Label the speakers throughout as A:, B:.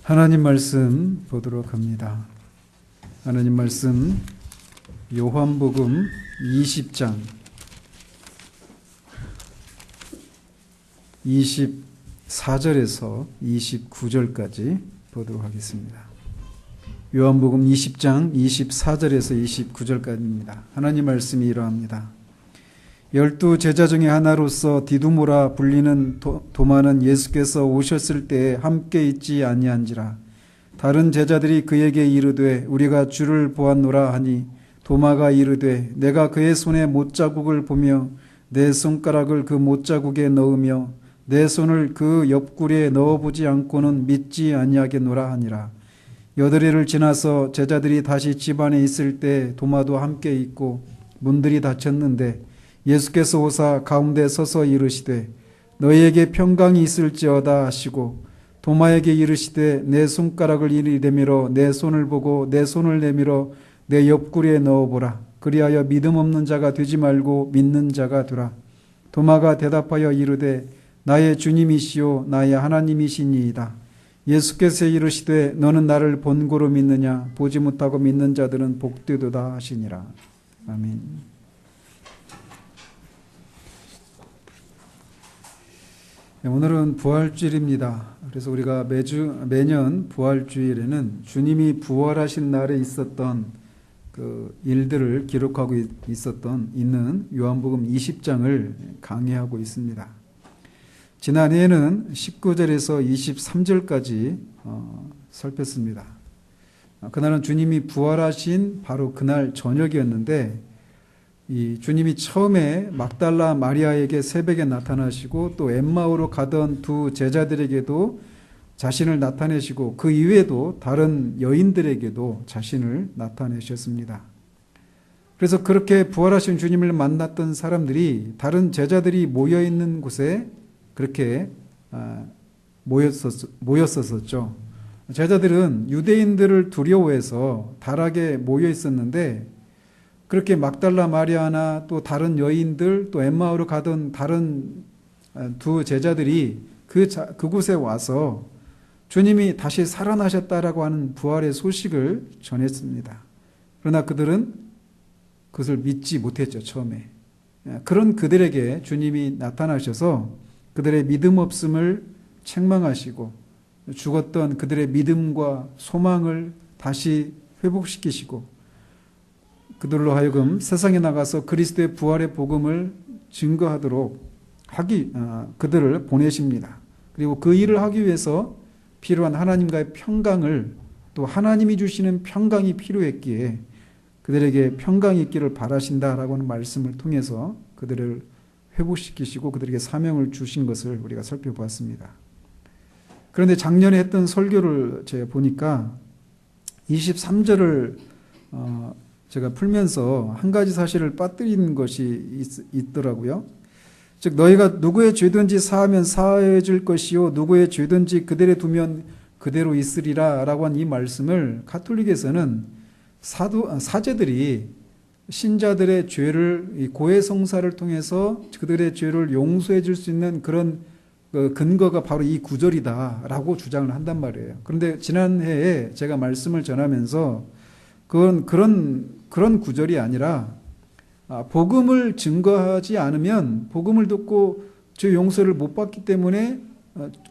A: 하나님 말씀 보도록 합니다. 하나님 말씀 요한복음 20장 24절에서 29절까지 보도록 하겠습니다. 요한복음 20장 24절에서 29절까지입니다. 하나님 말씀이 이러합니다. 12 제자 중에 하나로서 디두모라 불리는 도마는 예수께서 오셨을 때에 함께 있지 아니한지라. 다른 제자들이 그에게 이르되 우리가 주를 보았노라 하니 도마가 이르되 내가 그의 손에 못자국을 보며 내 손가락을 그 못자국에 넣으며 내 손을 그 옆구리에 넣어보지 않고는 믿지 아니하겠노라 하니라. 8일을 지나서 제자들이 다시 집 안에 있을 때 도마도 함께 있고 문들이 닫혔는데 예수께서 오사 가운데 서서 이르시되 너희에게 평강이 있을지어다 하시고 도마에게 이르시되 내 손가락을 이리 내밀어 내 손을 보고 내 손을 내밀어 내 옆구리에 넣어보라. 그리하여 믿음 없는 자가 되지 말고 믿는 자가 되라. 도마가 대답하여 이르되 나의 주님이시요 나의 하나님이시니이다. 예수께서 이르시되 너는 나를 본고로 믿느냐? 보지 못하고 믿는 자들은 복되도다 하시니라. 아멘. 오늘은 부활주일입니다. 그래서 우리가 매년 부활주일에는 주님이 부활하신 날에 있었던 그 일들을 기록하고 있는 요한복음 20장을 강의하고 있습니다. 지난해에는 19절에서 23절까지 살폈습니다. 그날은 주님이 부활하신 바로 그날 저녁이었는데 이 주님이 처음에 막달라 마리아에게 새벽에 나타나시고 또 엠마오로 가던 두 제자들에게도 자신을 나타내시고 그 이외에도 다른 여인들에게도 자신을 나타내셨습니다. 그래서 그렇게 부활하신 주님을 만났던 사람들이 다른 제자들이 모여있는 곳에 그렇게 모였었죠. 제자들은 유대인들을 두려워해서 다락에 모여 있었는데 그렇게 막달라 마리아나 또 다른 여인들 또 엠마오로 가던 다른 두 제자들이 그곳에 와서 주님이 다시 살아나셨다라고 하는 부활의 소식을 전했습니다. 그러나 그들은 그것을 믿지 못했죠. 처음에. 그런 그들에게 주님이 나타나셔서 그들의 믿음 없음을 책망하시고 죽었던 그들의 믿음과 소망을 다시 회복시키시고 그들로 하여금 세상에 나가서 그리스도의 부활의 복음을 증거하도록 그들을 보내십니다. 그리고 그 일을 하기 위해서 필요한 하나님과의 평강을 또 하나님이 주시는 평강이 필요했기에 그들에게 평강이 있기를 바라신다라고 하는 말씀을 통해서 그들을 회복시키시고 그들에게 사명을 주신 것을 우리가 살펴보았습니다. 그런데 작년에 했던 설교를 제가 보니까 23절을 제가 풀면서 한 가지 사실을 빠뜨린 것이 있더라고요. 즉 너희가 누구의 죄든지 사하면 사해질 것이요 누구의 죄든지 그대로 두면 그대로 있으리라 라고 한 이 말씀을 가톨릭에서는 사제들이 신자들의 죄를 고해성사를 통해서 그들의 죄를 용서해 줄 수 있는 그런 근거가 바로 이 구절이다 라고 주장을 한단 말이에요. 그런데 지난해에 제가 말씀을 전하면서 그건 그런 구절이 아니라 복음을 증거하지 않으면 복음을 듣고 죄 용서를 못 받기 때문에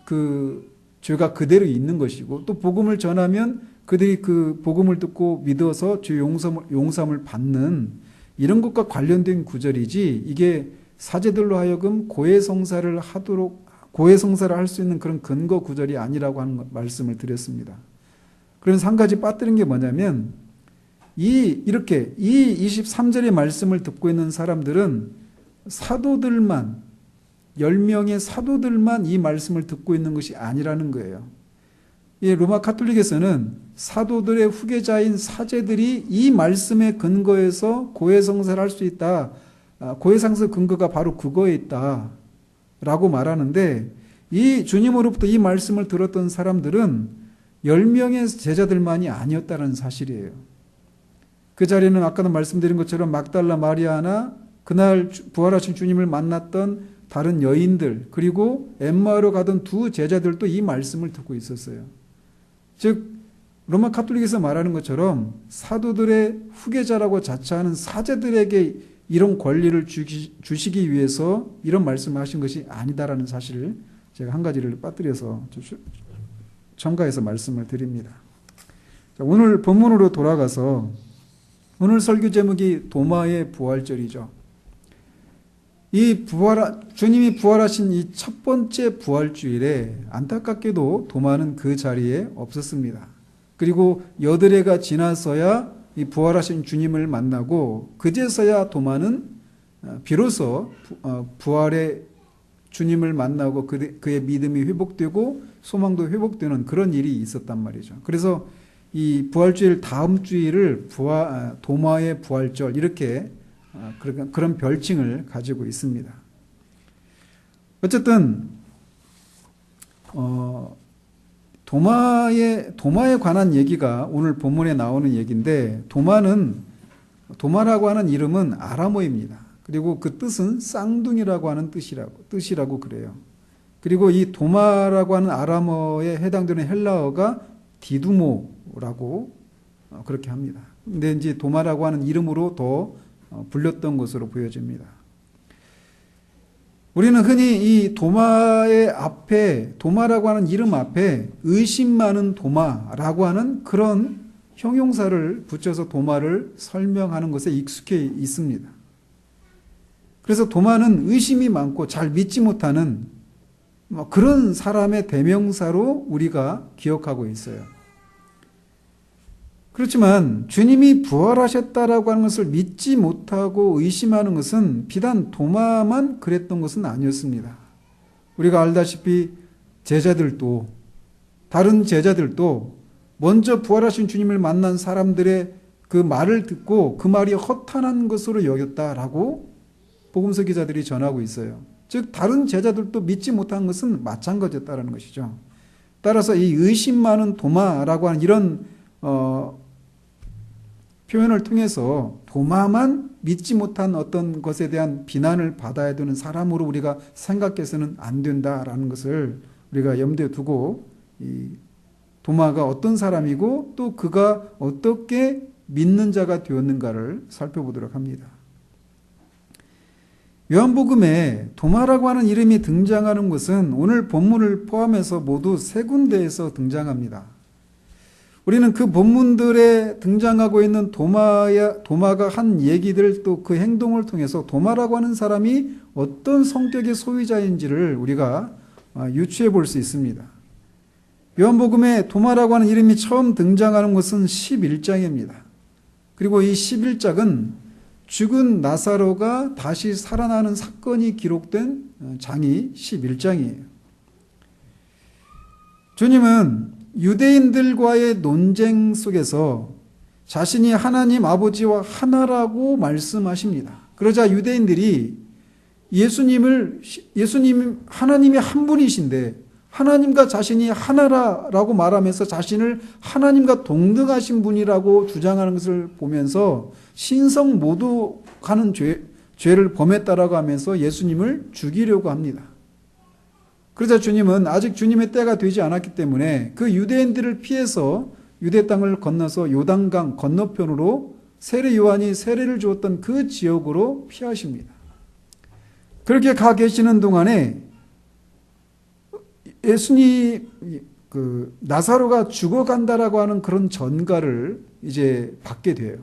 A: 그 죄가 그대로 있는 것이고 또 복음을 전하면 그들이 그 복음을 듣고 믿어서 죄 용서함을 받는 이런 것과 관련된 구절이지 이게 사제들로 하여금 고해성사를 할 수 있는 그런 근거 구절이 아니라고 하는 말씀을 드렸습니다. 그래서 한 가지 빠뜨린 게 뭐냐면 이 23절의 말씀을 듣고 있는 사람들은 10명의 사도들만 이 말씀을 듣고 있는 것이 아니라는 거예요. 이 로마 가톨릭에서는 사도들의 후계자인 사제들이 이 말씀의 근거에서 고해성사를 할 수 있다. 고해성사 근거가 바로 그거에 있다. 라고 말하는데 이 주님으로부터 이 말씀을 들었던 사람들은 10명의 제자들만이 아니었다는 사실이에요. 그 자리에는 아까도 말씀드린 것처럼 막달라 마리아나 그날 부활하신 주님을 만났던 다른 여인들 그리고 엠마오로 가던 두 제자들도 이 말씀을 듣고 있었어요. 즉 로마 카톨릭에서 말하는 것처럼 사도들의 후계자라고 자처하는 사제들에게 이런 권리를 주시기 위해서 이런 말씀을 하신 것이 아니다라는 사실을 제가 한 가지를 빠뜨려서 첨가해서 말씀을 드립니다. 자, 오늘 본문으로 돌아가서 오늘 설교 제목이 도마의 부활절이죠. 주님이 부활하신 이 첫 번째 부활주일에 안타깝게도 도마는 그 자리에 없었습니다. 그리고 여드레가 지나서야 이 부활하신 주님을 만나고 그제서야 도마는 비로소 부활의 주님을 만나고 그의 믿음이 회복되고 소망도 회복되는 그런 일이 있었단 말이죠. 그래서 이 부활주일 다음 주일을 도마의 부활절 이렇게 그런 별칭을 가지고 있습니다. 어쨌든 도마에 관한 얘기가 오늘 본문에 나오는 얘기인데 도마라고 하는 이름은 아람어입니다. 그리고 그 뜻은 쌍둥이라고 하는 뜻이라고 그래요. 그리고 이 도마라고 하는 아람어에 해당되는 헬라어가 디두모라고 그렇게 합니다. 근데 이제 도마라고 하는 이름으로 더 불렸던 것으로 보여집니다. 우리는 흔히 이 도마라고 하는 이름 앞에 의심 많은 도마라고 하는 그런 형용사를 붙여서 도마를 설명하는 것에 익숙해 있습니다. 그래서 도마는 의심이 많고 잘 믿지 못하는 그런 사람의 대명사로 우리가 기억하고 있어요. 그렇지만 주님이 부활하셨다라고 하는 것을 믿지 못하고 의심하는 것은 비단 도마만 그랬던 것은 아니었습니다. 우리가 알다시피 다른 제자들도 먼저 부활하신 주님을 만난 사람들의 그 말을 듣고 그 말이 허탄한 것으로 여겼다라고 복음서 기자들이 전하고 있어요. 즉 다른 제자들도 믿지 못한 것은 마찬가지였다라는 것이죠. 따라서 이 의심 많은 도마라고 하는 이런 표현을 통해서 도마만 믿지 못한 어떤 것에 대한 비난을 받아야 되는 사람으로 우리가 생각해서는 안 된다라는 것을 우리가 염두에 두고 이 도마가 어떤 사람이고 또 그가 어떻게 믿는 자가 되었는가를 살펴보도록 합니다. 요한복음에 도마라고 하는 이름이 등장하는 것은 오늘 본문을 포함해서 모두 3군데에서 등장합니다. 우리는 그 본문들에 등장하고 있는 도마가 한 얘기들 또 그 행동을 통해서 도마라고 하는 사람이 어떤 성격의 소유자인지를 우리가 유추해 볼 수 있습니다. 요한복음에 도마라고 하는 이름이 처음 등장하는 것은 11장입니다. 그리고 이 11장은 죽은 나사로가 다시 살아나는 사건이 기록된 장이 11장이에요. 주님은 유대인들과의 논쟁 속에서 자신이 하나님 아버지와 하나라고 말씀하십니다. 그러자 유대인들이 예수님 하나님이 한 분이신데 하나님과 자신이 하나라고 말하면서 자신을 하나님과 동등하신 분이라고 주장하는 것을 보면서 신성 모독하는 죄를 범했다라고 하면서 예수님을 죽이려고 합니다. 그러자 주님은 아직 주님의 때가 되지 않았기 때문에 그 유대인들을 피해서 유대 땅을 건너서 요단강 건너편으로 세례 요한이 세례를 주었던 그 지역으로 피하십니다. 그렇게 가 계시는 동안에 예수님 나사로가 죽어간다라고 하는 그런 전가를 이제 받게 돼요.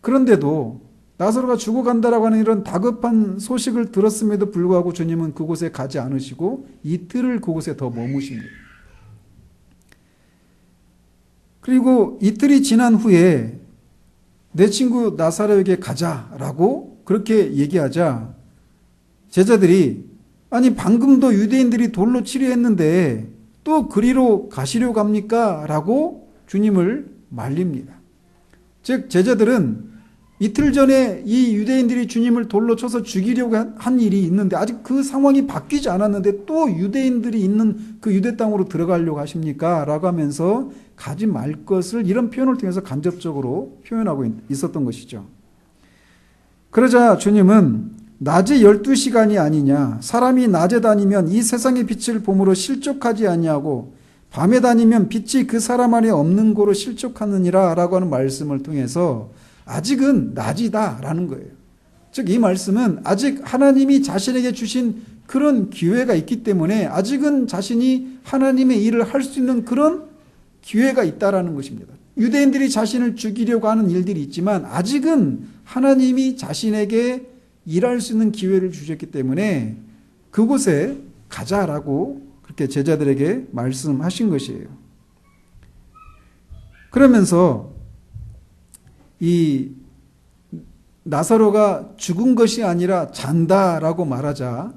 A: 그런데도 나사로가 죽어간다라고 하는 이런 다급한 소식을 들었음에도 불구하고 주님은 그곳에 가지 않으시고 이틀을 그곳에 더 머무십니다. 그리고 이틀이 지난 후에 내 친구 나사로에게 가자라고 그렇게 얘기하자 제자들이 아니 방금도 유대인들이 돌로 치려했는데 또 그리로 가시려고 합니까? 라고 주님을 말립니다. 즉 제자들은 이틀 전에 이 유대인들이 주님을 돌로 쳐서 죽이려고 한 일이 있는데 아직 그 상황이 바뀌지 않았는데 또 유대인들이 있는 그 유대 땅으로 들어가려고 하십니까? 라고 하면서 가지 말 것을 이런 표현을 통해서 간접적으로 표현하고 있었던 것이죠. 그러자 주님은 낮에 12시간이 아니냐 사람이 낮에 다니면 이 세상의 빛을 봄으로 실족하지 아니하고 밤에 다니면 빛이 그 사람 안에 없는 고로 실족하느니라 라고 하는 말씀을 통해서 아직은 낮이다 라는 거예요. 즉 이 말씀은 아직 하나님이 자신에게 주신 그런 기회가 있기 때문에 아직은 자신이 하나님의 일을 할 수 있는 그런 기회가 있다라는 것입니다. 유대인들이 자신을 죽이려고 하는 일들이 있지만 아직은 하나님이 자신에게 일할 수 있는 기회를 주셨기 때문에 그곳에 가자라고 그렇게 제자들에게 말씀하신 것이에요. 그러면서 이 나사로가 죽은 것이 아니라 잔다라고 말하자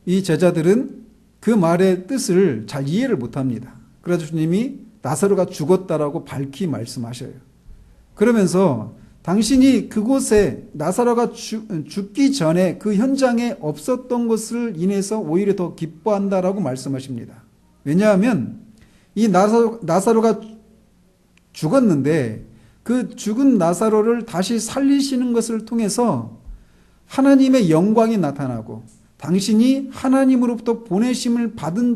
A: 이 제자들은 그 말의 뜻을 잘 이해를 못합니다. 그래서 주님이 나사로가 죽었다라고 밝히 말씀하셔요. 그러면서 당신이 그곳에 나사로가 죽기 전에 그 현장에 없었던 것을 인해서 오히려 더 기뻐한다라고 말씀하십니다. 왜냐하면 이 나사로가 죽었는데 그 죽은 나사로를 다시 살리시는 것을 통해서 하나님의 영광이 나타나고 당신이 하나님으로부터 보내심을 받은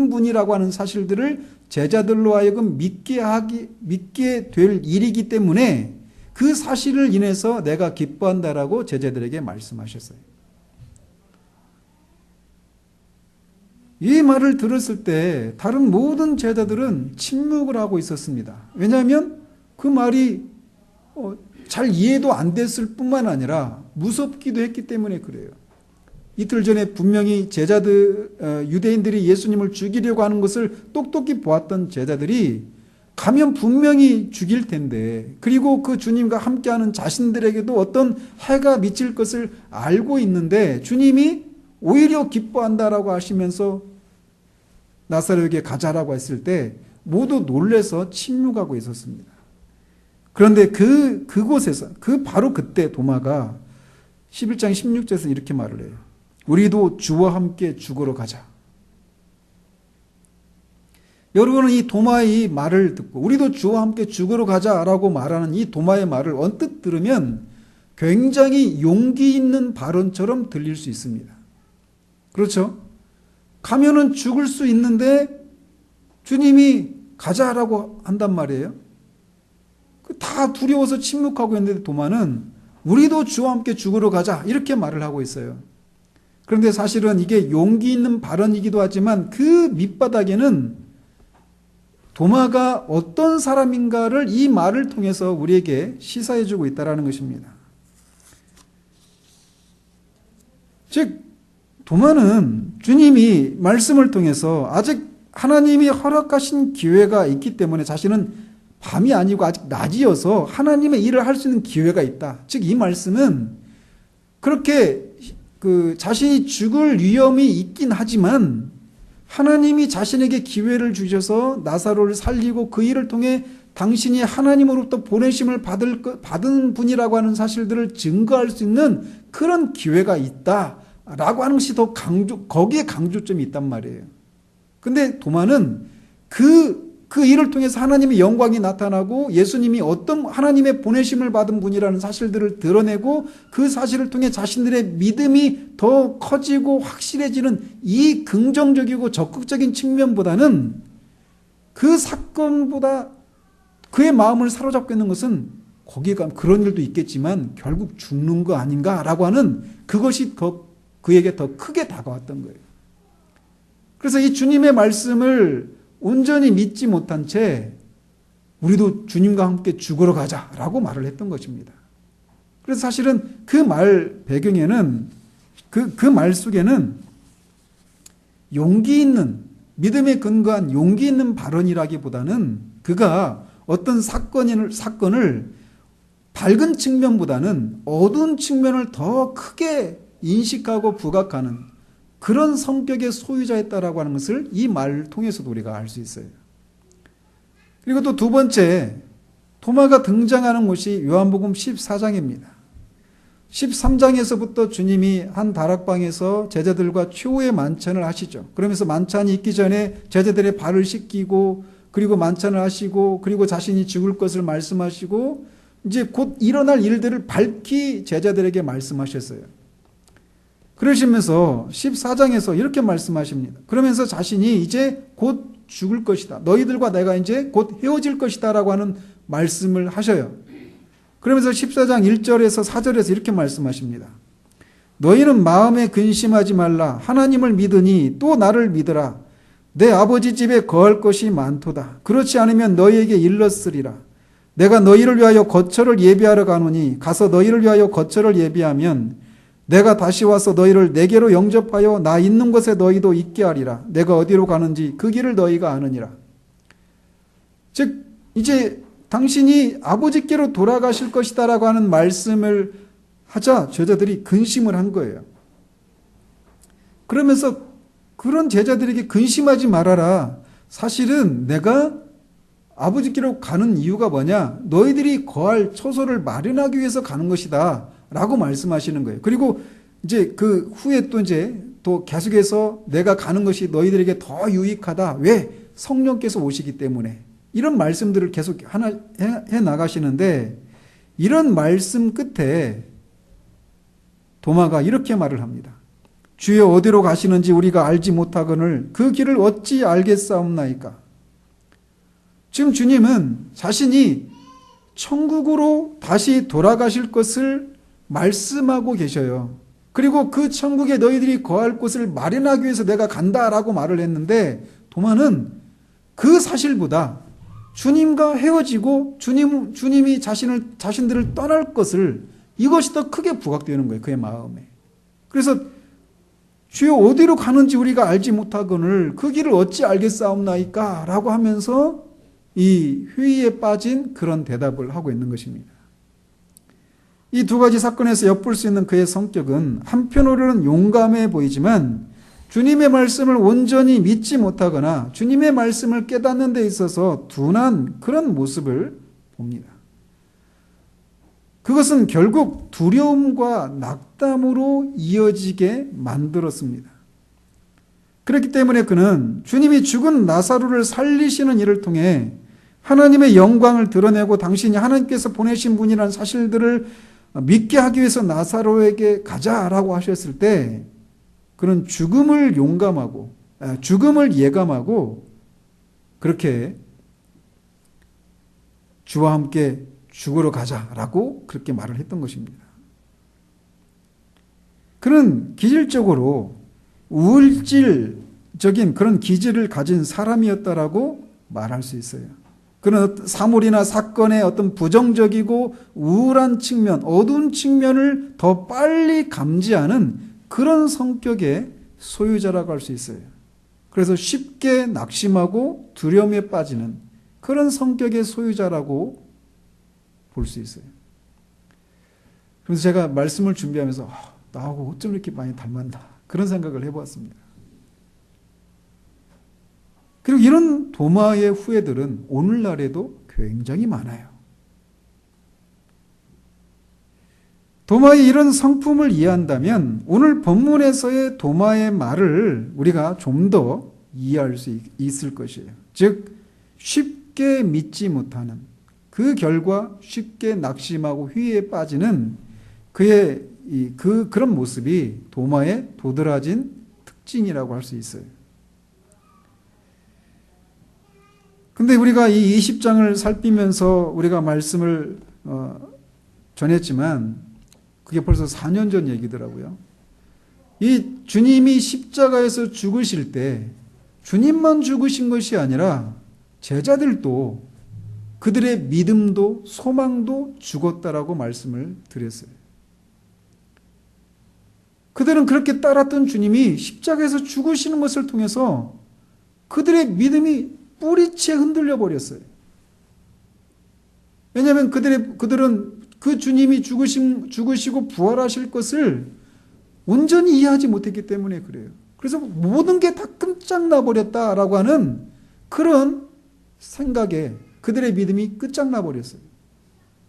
A: 분이라고 하는 사실들을 제자들로 하여금 믿게 될 일이기 때문에 그 사실을 인해서 내가 기뻐한다라고 제자들에게 말씀하셨어요. 이 말을 들었을 때 다른 모든 제자들은 침묵을 하고 있었습니다. 왜냐하면 그 말이 잘 이해도 안 됐을 뿐만 아니라 무섭기도 했기 때문에 그래요. 이틀 전에 분명히 유대인들이 예수님을 죽이려고 하는 것을 똑똑히 보았던 제자들이 가면 분명히 죽일 텐데, 그리고 그 주님과 함께하는 자신들에게도 어떤 해가 미칠 것을 알고 있는데 주님이 오히려 기뻐한다라고 하시면서 나사로에게 가자라고 했을 때 모두 놀래서 침묵하고 있었습니다. 그런데 그곳에서 바로 그때 도마가 11장 16절에서 이렇게 말을 해요. 우리도 주와 함께 죽으러 가자. 여러분은 이 도마의 말을 듣고 우리도 주와 함께 죽으러 가자라고 말하는 이 도마의 말을 언뜻 들으면 굉장히 용기 있는 발언처럼 들릴 수 있습니다. 그렇죠? 가면은 죽을 수 있는데 주님이 가자라고 한단 말이에요. 다 두려워서 침묵하고 있는데 도마는 우리도 주와 함께 죽으러 가자 이렇게 말을 하고 있어요. 그런데 사실은 이게 용기 있는 발언이기도 하지만 그 밑바닥에는 도마가 어떤 사람인가를 이 말을 통해서 우리에게 시사해주고 있다는 것입니다. 즉 도마는 주님이 말씀을 통해서 아직 하나님이 허락하신 기회가 있기 때문에 자신은 밤이 아니고 아직 낮이어서 하나님의 일을 할 수 있는 기회가 있다. 즉 이 말씀은 그렇게 자신이 죽을 위험이 있긴 하지만 하나님이 자신에게 기회를 주셔서 나사로를 살리고 그 일을 통해 당신이 하나님으로부터 보내심을 받은 분이라고 하는 사실들을 증거할 수 있는 그런 기회가 있다라고 하는 것이 더 거기에 강조점이 있단 말이에요. 근데 도마는 그 일을 통해서 하나님의 영광이 나타나고 예수님이 어떤 하나님의 보내심을 받은 분이라는 사실들을 드러내고 그 사실을 통해 자신들의 믿음이 더 커지고 확실해지는 이 긍정적이고 적극적인 측면보다는 그 사건보다 그의 마음을 사로잡고 있는 것은 거기에 가면 그런 일도 있겠지만 결국 죽는 거 아닌가라고 하는 그것이 그에게 더 크게 다가왔던 거예요. 그래서 이 주님의 말씀을 온전히 믿지 못한 채 우리도 주님과 함께 죽으러 가자라고 말을 했던 것입니다. 그래서 사실은 그 말 배경에는 그 말 속에는 용기 있는 믿음에 근거한 용기 있는 발언이라기보다는 그가 어떤 사건을 밝은 측면보다는 어두운 측면을 더 크게 인식하고 부각하는 그런 성격의 소유자였다라고 하는 것을 이 말을 통해서도 우리가 알 수 있어요. 그리고 또 두 번째, 도마가 등장하는 곳이 요한복음 14장입니다. 13장에서부터 주님이 한 다락방에서 제자들과 최후의 만찬을 하시죠. 그러면서 만찬이 있기 전에 제자들의 발을 씻기고 그리고 만찬을 하시고 그리고 자신이 죽을 것을 말씀하시고 이제 곧 일어날 일들을 밝히 제자들에게 말씀하셨어요. 그러시면서 14장에서 이렇게 말씀하십니다. 그러면서 자신이 이제 곧 죽을 것이다. 너희들과 내가 이제 곧 헤어질 것이다 라고 하는 말씀을 하셔요. 그러면서 14장 1절에서 4절에서 이렇게 말씀하십니다. 너희는 마음에 근심하지 말라. 하나님을 믿으니 또 나를 믿으라. 내 아버지 집에 거할 것이 많도다. 그렇지 않으면 너희에게 일렀으리라. 내가 너희를 위하여 거처를 예비하러 가노니 가서 너희를 위하여 거처를 예비하면 내가 다시 와서 너희를 내게로 영접하여 나 있는 곳에 너희도 있게 하리라. 내가 어디로 가는지 그 길을 너희가 아느니라. 즉 이제 당신이 아버지께로 돌아가실 것이다 라고 하는 말씀을 하자 제자들이 근심을 한 거예요. 그러면서 그런 제자들에게 근심하지 말아라. 사실은 내가 아버지께로 가는 이유가 뭐냐? 너희들이 거할 처소를 마련하기 위해서 가는 것이다 라고 말씀하시는 거예요. 그리고 이제 그 후에 또 이제 또 계속해서 내가 가는 것이 너희들에게 더 유익하다. 왜? 성령께서 오시기 때문에. 이런 말씀들을 계속 하나 해 나가시는데 이런 말씀 끝에 도마가 이렇게 말을 합니다. 주여 어디로 가시는지 우리가 알지 못하거늘 그 길을 어찌 알겠사옵나이까. 지금 주님은 자신이 천국으로 다시 돌아가실 것을 말씀하고 계셔요. 그리고 그 천국에 너희들이 거할 곳을 마련하기 위해서 내가 간다라고 말을 했는데 도마는 그 사실보다 주님과 헤어지고 주님이 자신들을 떠날 것을 이것이 더 크게 부각되는 거예요. 그의 마음에. 그래서 주여 어디로 가는지 우리가 알지 못하거늘 그 길을 어찌 알겠사옵나이까 라고 하면서 이 회의에 빠진 그런 대답을 하고 있는 것입니다. 이 두 가지 사건에서 엿볼 수 있는 그의 성격은 한편으로는 용감해 보이지만 주님의 말씀을 온전히 믿지 못하거나 주님의 말씀을 깨닫는 데 있어서 둔한 그런 모습을 봅니다. 그것은 결국 두려움과 낙담으로 이어지게 만들었습니다. 그렇기 때문에 그는 주님이 죽은 나사로를 살리시는 일을 통해 하나님의 영광을 드러내고 당신이 하나님께서 보내신 분이라는 사실들을 믿게 하기 위해서 나사로에게 가자라고 하셨을 때 그는 죽음을 예감하고 그렇게 주와 함께 죽으러 가자라고 그렇게 말을 했던 것입니다. 그는 기질적으로 우울질적인 그런 기질을 가진 사람이었다라고 말할 수 있어요. 그는 사물이나 사건의 어떤 부정적이고 우울한 측면, 어두운 측면을 더 빨리 감지하는 그런 성격의 소유자라고 할 수 있어요. 그래서 쉽게 낙심하고 두려움에 빠지는 그런 성격의 소유자라고 볼 수 있어요. 그래서 제가 말씀을 준비하면서 나하고 어쩜 이렇게 많이 닮았나 그런 생각을 해보았습니다. 그리고 이런 도마의 후예들은 오늘날에도 굉장히 많아요. 도마의 이런 성품을 이해한다면 오늘 본문에서의 도마의 말을 우리가 좀 더 이해할 수 있을 것이에요. 즉 쉽게 믿지 못하는 그 결과 쉽게 낙심하고 회의에 빠지는 그의 그런 모습이 도마의 도드라진 특징이라고 할 수 있어요. 근데 우리가 이 20장을 살피면서 우리가 말씀을 전했지만 그게 벌써 4년 전 얘기더라고요. 이 주님이 십자가에서 죽으실 때 주님만 죽으신 것이 아니라 제자들도 그들의 믿음도 소망도 죽었다라고 말씀을 드렸어요. 그들은 그렇게 따랐던 주님이 십자가에서 죽으시는 것을 통해서 그들의 믿음이 뿌리채 흔들려 버렸어요. 왜냐하면 그들은 그 주님이 죽으시고 부활하실 것을 온전히 이해하지 못했기 때문에 그래요. 그래서 모든 게 다 끝장나 버렸다라고 하는 그런 생각에 그들의 믿음이 끝장나 버렸어요.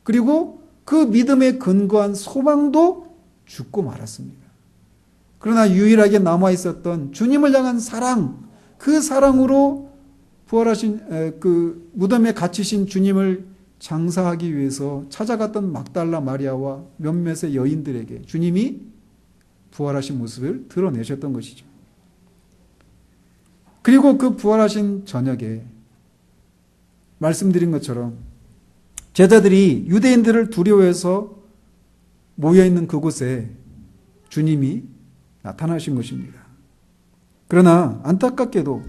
A: 그리고 그 믿음에 근거한 소망도 죽고 말았습니다. 그러나 유일하게 남아 있었던 주님을 향한 사랑, 그 사랑으로 부활하신 그 무덤에 갇히신 주님을 장사하기 위해서 찾아갔던 막달라 마리아와 몇몇의 여인들에게 주님이 부활하신 모습을 드러내셨던 것이죠. 그리고 그 부활하신 저녁에 말씀드린 것처럼 제자들이 유대인들을 두려워해서 모여있는 그곳에 주님이 나타나신 것입니다. 그러나 안타깝게도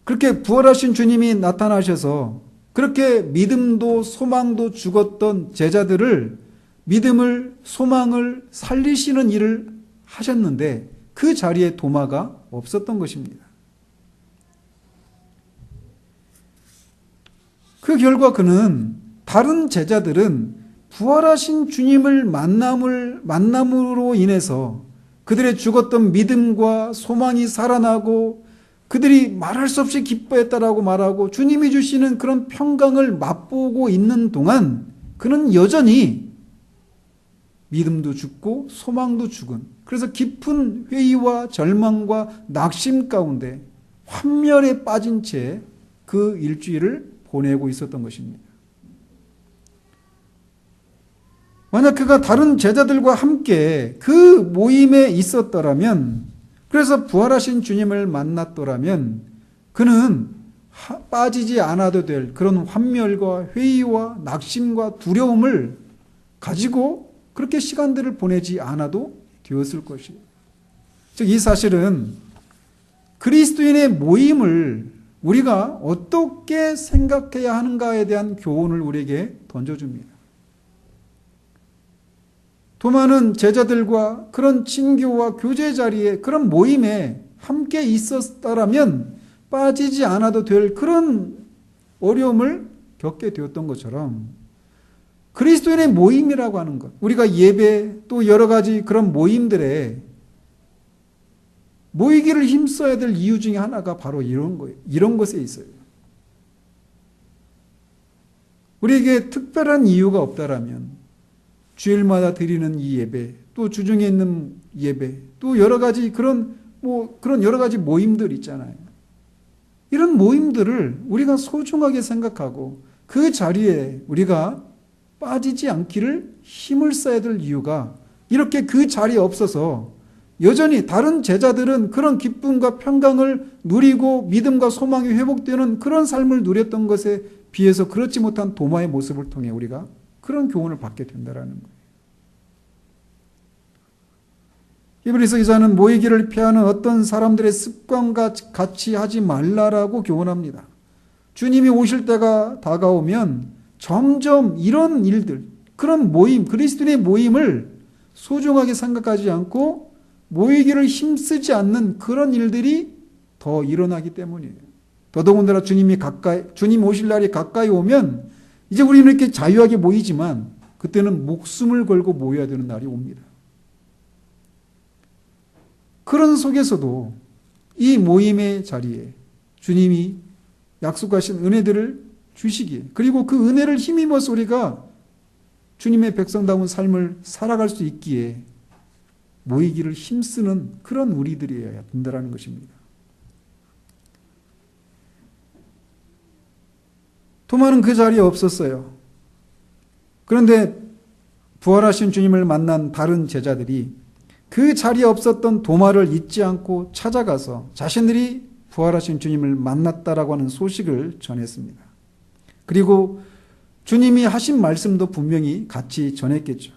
A: 그렇게 부활하신 주님이 나타나셔서 그렇게 믿음도 소망도 죽었던 제자들을 믿음을 소망을 살리시는 일을 하셨는데 그 자리에 도마가 없었던 것입니다. 그 결과 그는 다른 제자들은 부활하신 주님을 만남으로 인해서 그들의 죽었던 믿음과 소망이 살아나고 그들이 말할 수 없이 기뻐했다라고 말하고 주님이 주시는 그런 평강을 맛보고 있는 동안 그는 여전히 믿음도 죽고 소망도 죽은, 그래서 깊은 회의와 절망과 낙심 가운데 환멸에 빠진 채 그 일주일을 보내고 있었던 것입니다. 만약 그가 다른 제자들과 함께 그 모임에 있었더라면, 그래서 부활하신 주님을 만났더라면 그는 빠지지 않아도 될 그런 환멸과 회의와 낙심과 두려움을 가지고 그렇게 시간들을 보내지 않아도 되었을 것이에요. 즉, 이 사실은 그리스도인의 모임을 우리가 어떻게 생각해야 하는가에 대한 교훈을 우리에게 던져줍니다. 도마는 제자들과 그런 친교와 교제 자리에 그런 모임에 함께 있었다라면 빠지지 않아도 될 그런 어려움을 겪게 되었던 것처럼 그리스도인의 모임이라고 하는 것, 우리가 예배 또 여러 가지 그런 모임들에 모이기를 힘써야 될 이유 중에 하나가 바로 이런 거예요. 이런 것에 있어요. 우리에게 특별한 이유가 없다라면 주일마다 드리는 이 예배, 또 주중에 있는 예배, 또 여러 가지 그런 여러 가지 모임들 있잖아요. 이런 모임들을 우리가 소중하게 생각하고 그 자리에 우리가 빠지지 않기를 힘을 써야 될 이유가, 이렇게 그 자리에 없어서 여전히 다른 제자들은 그런 기쁨과 평강을 누리고 믿음과 소망이 회복되는 그런 삶을 누렸던 것에 비해서 그렇지 못한 도마의 모습을 통해 우리가 그런 교훈을 받게 된다는 거예요. 히브리서 기자는 모이기를 피하는 어떤 사람들의 습관과 같이 하지 말라라고 교훈합니다. 주님이 오실 때가 다가오면 점점 이런 일들, 그런 모임, 그리스도인의 모임을 소중하게 생각하지 않고 모이기를 힘쓰지 않는 그런 일들이 더 일어나기 때문이에요. 더더군다나 주님 오실 날이 가까이 오면 이제 우리는 이렇게 자유하게 모이지만 그때는 목숨을 걸고 모여야 되는 날이 옵니다. 그런 속에서도 이 모임의 자리에 주님이 약속하신 은혜들을 주시기에, 그리고 그 은혜를 힘입어서 우리가 주님의 백성다운 삶을 살아갈 수 있기에 모이기를 힘쓰는 그런 우리들이어야 된다는 것입니다. 도마는 그 자리에 없었어요. 그런데 부활하신 주님을 만난 다른 제자들이 그 자리에 없었던 도마를 잊지 않고 찾아가서 자신들이 부활하신 주님을 만났다라고 하는 소식을 전했습니다. 그리고 주님이 하신 말씀도 분명히 같이 전했겠죠.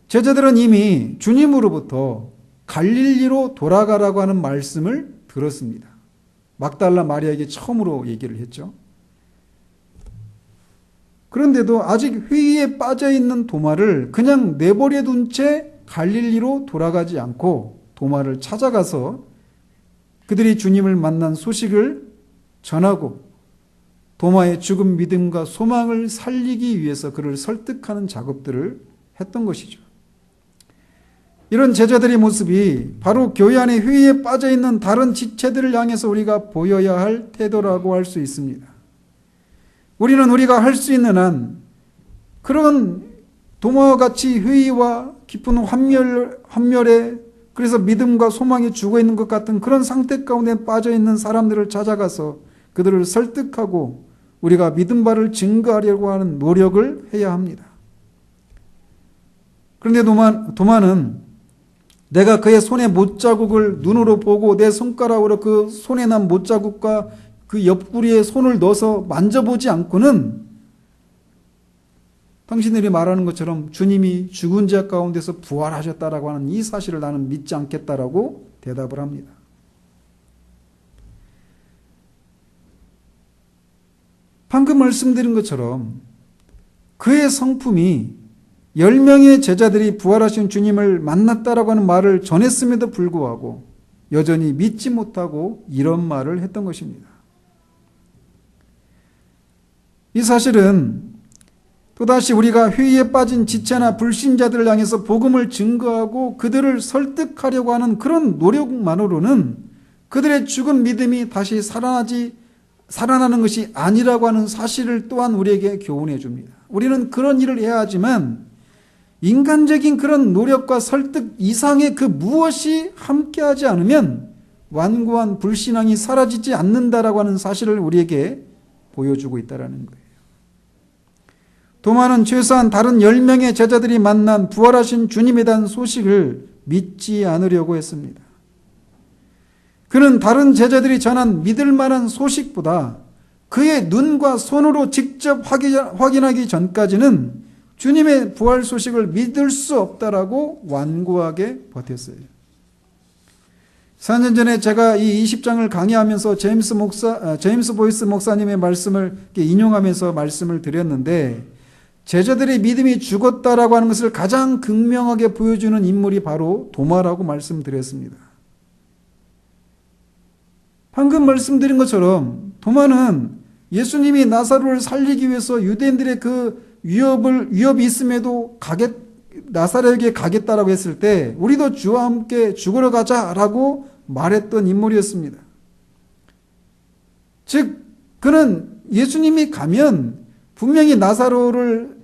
A: 제자들은 이미 주님으로부터 갈릴리로 돌아가라고 하는 말씀을 들었습니다. 막달라 마리아에게 처음으로 얘기를 했죠. 그런데도 아직 회의에 빠져있는 도마를 그냥 내버려 둔 채 갈릴리로 돌아가지 않고 도마를 찾아가서 그들이 주님을 만난 소식을 전하고 도마의 죽은 믿음과 소망을 살리기 위해서 그를 설득하는 작업들을 했던 것이죠. 이런 제자들의 모습이 바로 교회 안에 회의에 빠져있는 다른 지체들을 향해서 우리가 보여야 할 태도라고 할 수 있습니다. 우리는 우리가 할 수 있는 한 그런 도마와 같이 회의와 깊은 환멸에, 그래서 믿음과 소망이 죽어있는 것 같은 그런 상태 가운데 빠져있는 사람들을 찾아가서 그들을 설득하고 우리가 믿음 바를 증거하려고 하는 노력을 해야 합니다. 그런데 도마는 내가 그의 손의 못자국을 눈으로 보고 내 손가락으로 그 손에 난 못자국과 그 옆구리에 손을 넣어서 만져보지 않고는 당신들이 말하는 것처럼 주님이 죽은 자 가운데서 부활하셨다라고 하는 이 사실을 나는 믿지 않겠다라고 대답을 합니다. 방금 말씀드린 것처럼 그의 성품이 10명의 제자들이 부활하신 주님을 만났다라고 하는 말을 전했음에도 불구하고 여전히 믿지 못하고 이런 말을 했던 것입니다. 이 사실은 또다시 우리가 회의에 빠진 지체나 불신자들을 향해서 복음을 증거하고 그들을 설득하려고 하는 그런 노력만으로는 그들의 죽은 믿음이 다시 살아나는 것이 아니라고 하는 사실을 또한 우리에게 교훈해 줍니다. 우리는 그런 일을 해야 하지만 인간적인 그런 노력과 설득 이상의 그 무엇이 함께하지 않으면 완고한 불신앙이 사라지지 않는다라고 하는 사실을 우리에게 보여주고 있다는 거예요. 도마는 최소한 다른 10명의 제자들이 만난 부활하신 주님에 대한 소식을 믿지 않으려고 했습니다. 그는 다른 제자들이 전한 믿을 만한 소식보다 그의 눈과 손으로 직접 확인하기 전까지는 주님의 부활 소식을 믿을 수 없다라고 완고하게 버텼어요. 4년 전에 제가 이 20장을 강의하면서 제임스 보이스 목사님의 말씀을 인용하면서 말씀을 드렸는데 제자들의 믿음이 죽었다라고 하는 것을 가장 극명하게 보여주는 인물이 바로 도마라고 말씀드렸습니다. 방금 말씀드린 것처럼 도마는 예수님이 나사로를 살리기 위해서 유대인들의 그 위협이 있음에도 나사로에게 가겠다라고 했을 때 우리도 주와 함께 죽으러 가자라고 말했던 인물이었습니다. 즉 그는 예수님이 가면 분명히 나사로를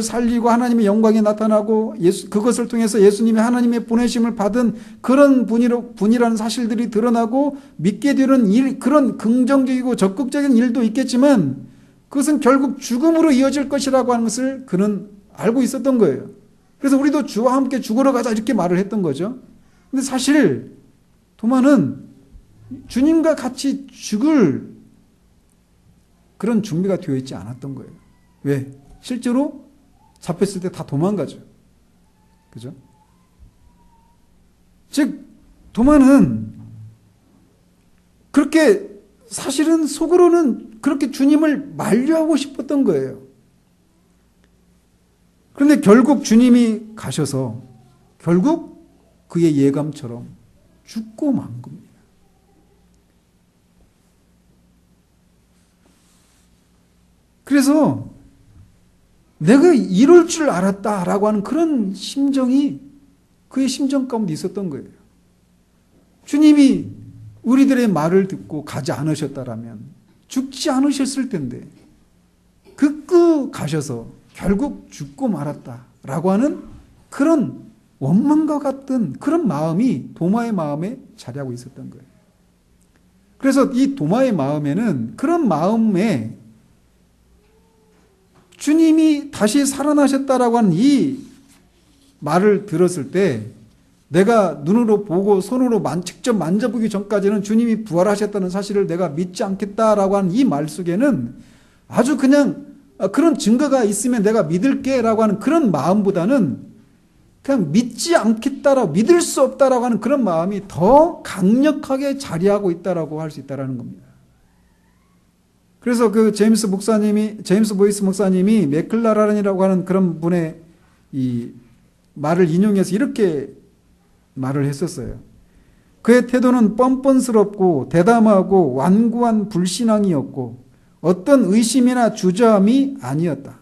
A: 살리고 하나님의 영광이 나타나고 그것을 통해서 예수님이 하나님의 보내심을 받은 그런 분이라는 사실들이 드러나고 믿게 되는 일, 그런 긍정적이고 적극적인 일도 있겠지만 그것은 결국 죽음으로 이어질 것이라고 하는 것을 그는 알고 있었던 거예요. 그래서 우리도 주와 함께 죽으러 가자 이렇게 말을 했던 거죠. 근데 사실 도마는 주님과 같이 죽을 그런 준비가 되어 있지 않았던 거예요. 왜? 실제로 잡혔을 때 다 도망가죠. 그죠? 즉, 도마는 그렇게 사실은 속으로는 그렇게 주님을 만류하고 싶었던 거예요. 그런데 결국 주님이 가셔서 결국 그의 예감처럼 죽고 만 겁니다. 그래서 내가 이럴 줄 알았다라고 하는 그런 심정이 그의 심정 가운데 있었던 거예요. 주님이 우리들의 말을 듣고 가지 않으셨다라면 죽지 않으셨을 텐데 극구 가셔서 결국 죽고 말았다라고 하는 그런 원망과 같은 그런 마음이 도마의 마음에 자리하고 있었던 거예요. 그래서 이 도마의 마음에는 그런 마음에 주님이 다시 살아나셨다라고 하는 이 말을 들었을 때 내가 눈으로 보고 손으로 직접 만져보기 전까지는 주님이 부활하셨다는 사실을 내가 믿지 않겠다라고 하는 이 말 속에는 아주 그냥 그런 증거가 있으면 내가 믿을게 라고 하는 그런 마음보다는 그냥 믿지 않겠다라고 믿을 수 없다라고 하는 그런 마음이 더 강력하게 자리하고 있다라고 할 수 있다라는 겁니다. 그래서 그 제임스 보이스 목사님이 맥클라란이라고 하는 그런 분의 이 말을 인용해서 이렇게 말을 했었어요. 그의 태도는 뻔뻔스럽고 대담하고 완고한 불신앙이었고 어떤 의심이나 주저함이 아니었다.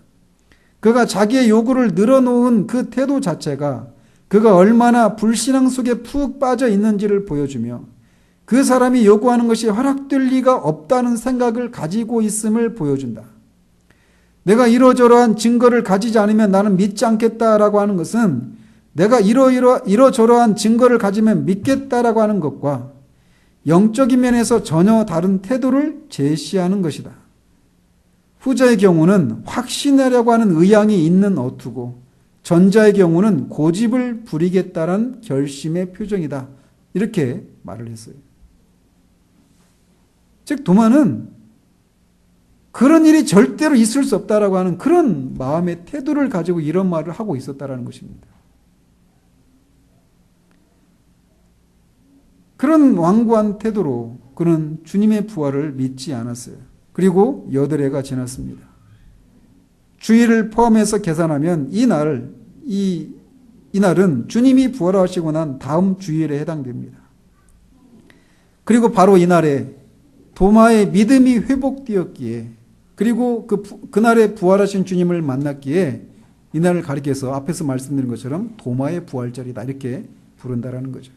A: 그가 자기의 요구를 늘어놓은 그 태도 자체가 그가 얼마나 불신앙 속에 푹 빠져 있는지를 보여주며 그 사람이 요구하는 것이 허락될 리가 없다는 생각을 가지고 있음을 보여준다. 내가 이러저러한 증거를 가지지 않으면 나는 믿지 않겠다라고 하는 것은 내가 이러저러한 증거를 가지면 믿겠다라고 하는 것과 영적인 면에서 전혀 다른 태도를 제시하는 것이다. 후자의 경우는 확신하려고 하는 의향이 있는 어투고 전자의 경우는 고집을 부리겠다는 결심의 표정이다. 이렇게 말을 했어요. 즉 도마는 그런 일이 절대로 있을 수 없다라고 하는 그런 마음의 태도를 가지고 이런 말을 하고 있었다라는 것입니다. 그런 완고한 태도로 그는 주님의 부활을 믿지 않았어요. 그리고 8해가 지났습니다. 주일을 포함해서 계산하면 이날은 주님이 부활하시고 난 다음 주일에 해당됩니다. 그리고 바로 이날에 도마의 믿음이 회복되었기에, 그리고 그날에 부활하신 주님을 만났기에 이날을 가리켜서 앞에서 말씀드린 것처럼 도마의 부활절이다 이렇게 부른다라는 거죠.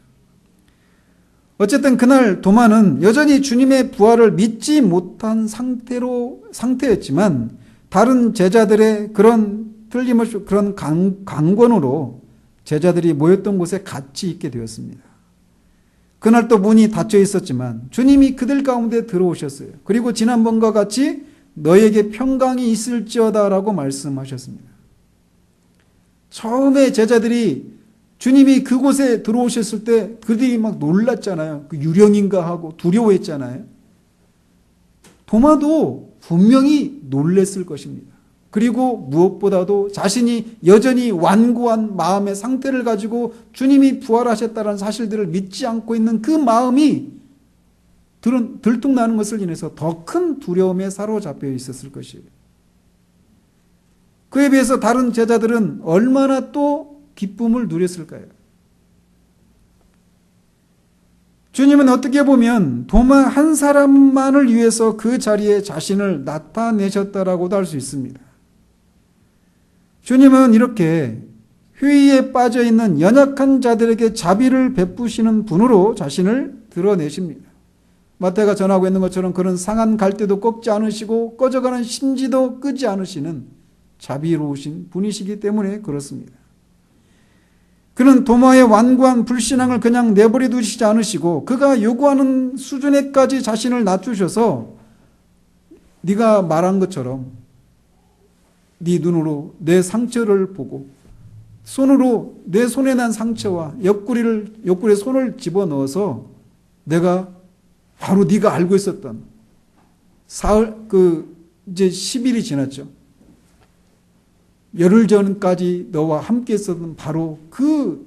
A: 어쨌든 그날 도마는 여전히 주님의 부활을 믿지 못한 상태였지만 다른 제자들의 그런 틀림없이 그런 강권으로 제자들이 모였던 곳에 같이 있게 되었습니다. 그날 또 문이 닫혀 있었지만 주님이 그들 가운데 들어오셨어요. 그리고 지난번과 같이 너에게 평강이 있을지어다라고 말씀하셨습니다. 처음에 제자들이 주님이 그곳에 들어오셨을 때 그들이 막 놀랐잖아요. 그 유령인가 하고 두려워했잖아요. 도마도 분명히 놀랬을 것입니다. 그리고 무엇보다도 자신이 여전히 완고한 마음의 상태를 가지고 주님이 부활하셨다는 사실들을 믿지 않고 있는 그 마음이 들통나는 것을 인해서 더 큰 두려움에 사로잡혀 있었을 것이에요. 그에 비해서 다른 제자들은 얼마나 또 기쁨을 누렸을까요? 주님은 어떻게 보면 도마 한 사람만을 위해서 그 자리에 자신을 나타내셨다라고도 할 수 있습니다. 주님은 이렇게 회의에 빠져 있는 연약한 자들에게 자비를 베푸시는 분으로 자신을 드러내십니다. 마태가 전하고 있는 것처럼 그런 상한 갈대도 꺾지 않으시고 꺼져가는 심지도 끄지 않으시는 자비로우신 분이시기 때문에 그렇습니다. 그는 도마의 완고한 불신앙을 그냥 내버려 두시지 않으시고 그가 요구하는 수준에까지 자신을 낮추셔서 네가 말한 것처럼 네 눈으로 내 상처를 보고 손으로 내 손에 난 상처와 옆구리에 손을 집어넣어서 내가 바로 네가 알고 있었던 사흘 이제 10일이 지났죠. 열흘 전까지 너와 함께 있었던 바로 그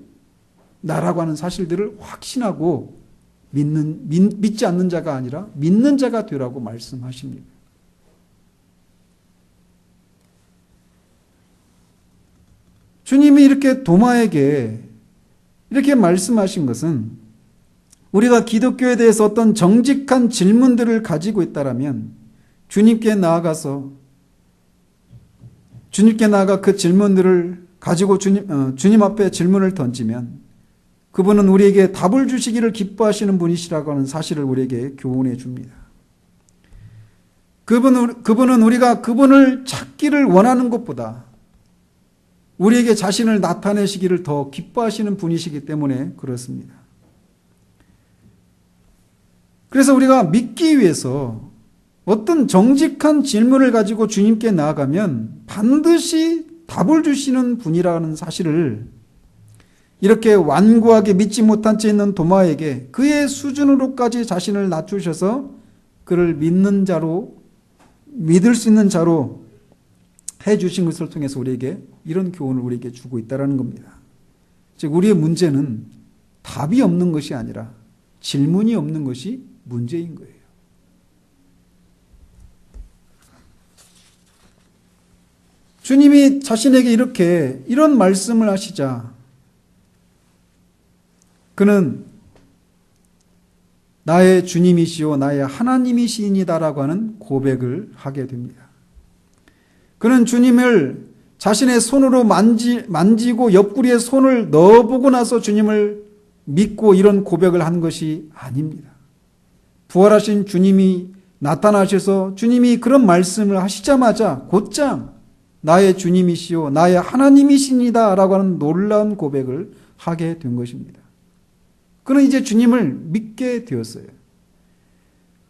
A: 나라고 하는 사실들을 확신하고 믿지 않는 자가 아니라 믿는 자가 되라고 말씀하십니다. 주님이 이렇게 도마에게 이렇게 말씀하신 것은 우리가 기독교에 대해서 어떤 정직한 질문들을 가지고 있다라면 주님께 나아가 그 질문들을 가지고 주님 앞에 질문을 던지면 그분은 우리에게 답을 주시기를 기뻐하시는 분이시라고 하는 사실을 우리에게 교훈해 줍니다. 그분은 우리가 그분을 찾기를 원하는 것보다 우리에게 자신을 나타내시기를 더 기뻐하시는 분이시기 때문에 그렇습니다. 그래서 우리가 믿기 위해서 어떤 정직한 질문을 가지고 주님께 나아가면 반드시 답을 주시는 분이라는 사실을 이렇게 완고하게 믿지 못한 채 있는 도마에게 그의 수준으로까지 자신을 낮추셔서 그를 믿을 수 있는 자로 해주신 것을 통해서 우리에게 이런 교훈을 우리에게 주고 있다는 겁니다. 즉 우리의 문제는 답이 없는 것이 아니라 질문이 없는 것이 문제인 거예요. 주님이 자신에게 이런 말씀을 하시자 그는 나의 주님이시오 나의 하나님이시니다라고 하는 고백을 하게 됩니다. 그는 주님을 자신의 손으로 만지고 옆구리에 손을 넣어보고 나서 주님을 믿고 이런 고백을 한 것이 아닙니다. 부활하신 주님이 나타나셔서 주님이 그런 말씀을 하시자마자 곧장 나의 주님이시오 나의 하나님이십니다 라고 하는 놀라운 고백을 하게 된 것입니다. 그는 이제 주님을 믿게 되었어요.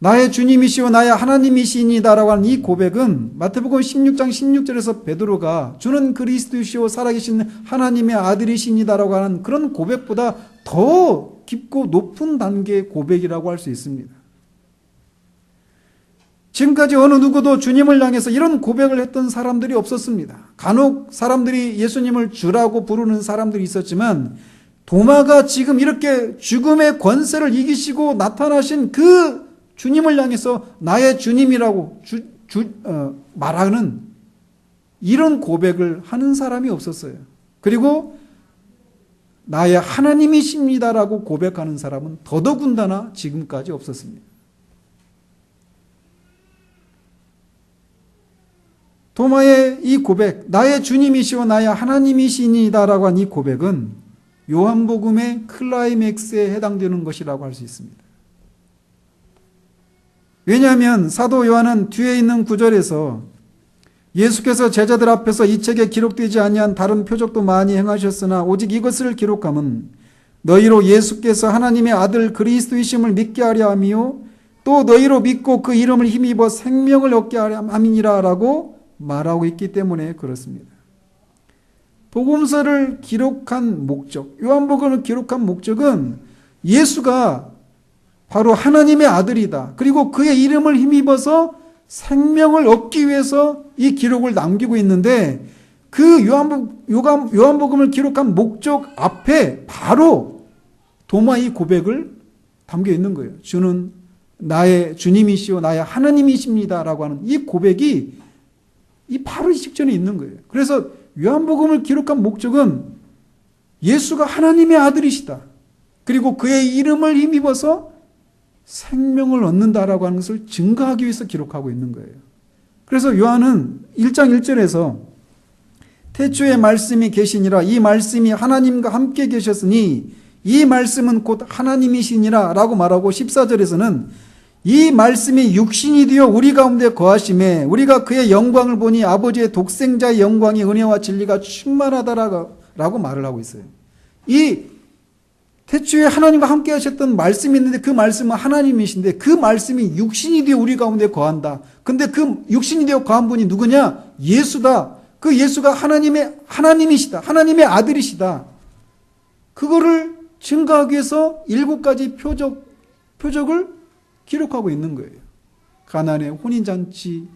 A: 나의 주님이시오 나의 하나님이시니다라고 하는 이 고백은 마태복음 16장 16절에서 베드로가 주는 그리스도시오 살아계신 하나님의 아들이시니다라고 하는 그런 고백보다 더 깊고 높은 단계의 고백이라고 할 수 있습니다. 지금까지 어느 누구도 주님을 향해서 이런 고백을 했던 사람들이 없었습니다. 간혹 사람들이 예수님을 주라고 부르는 사람들이 있었지만 도마가 지금 이렇게 죽음의 권세를 이기시고 나타나신 그 주님을 향해서 나의 주님이라고 말하는 이런 고백을 하는 사람이 없었어요. 그리고 나의 하나님이십니다라고 고백하는 사람은 더더군다나 지금까지 없었습니다. 도마의 이 고백, 나의 주님이시오 나의 하나님이시니다라고 한 이 고백은 요한복음의 클라이맥스에 해당되는 것이라고 할 수 있습니다. 왜냐하면 사도 요한은 뒤에 있는 구절에서 예수께서 제자들 앞에서 이 책에 기록되지 아니한 다른 표적도 많이 행하셨으나 오직 이것을 기록함은 너희로 예수께서 하나님의 아들 그리스도이심을 믿게 하려 함이요 또 너희로 믿고 그 이름을 힘입어 생명을 얻게 하려 함이니라 라고 말하고 있기 때문에 그렇습니다. 복음서를 기록한 목적, 요한복음을 기록한 목적은 예수가 바로 하나님의 아들이다. 그리고 그의 이름을 힘입어서 생명을 얻기 위해서 이 기록을 남기고 있는데 그 요한복음을 기록한 목적 앞에 바로 도마의 고백을 담겨 있는 거예요. 주는 나의 주님이시오 나의 하나님이십니다 라고 하는 이 고백이 바로 이 직전에 있는 거예요. 그래서 요한복음을 기록한 목적은 예수가 하나님의 아들이시다. 그리고 그의 이름을 힘입어서 생명을 얻는다라고 하는 것을 증거하기 위해서 기록하고 있는 거예요. 그래서 요한은 1장 1절에서 태초에 말씀이 계시니라 이 말씀이 하나님과 함께 계셨으니 이 말씀은 곧 하나님이시니라 라고 말하고 14절에서는 이 말씀이 육신이 되어 우리 가운데 거하심에 우리가 그의 영광을 보니 아버지의 독생자의 영광이 은혜와 진리가 충만하다라고 말을 하고 있어요. 이 태초에 하나님과 함께 하셨던 말씀이 있는데 그 말씀은 하나님이신데 그 말씀이 육신이 되어 우리 가운데 거한다. 근데 그 육신이 되어 거한 분이 누구냐? 예수다. 그 예수가 하나님이시다. 하나님의 아들이시다. 그거를 증거하기 위해서 7가지 표적을 기록하고 있는 거예요. 가나안의 혼인잔치,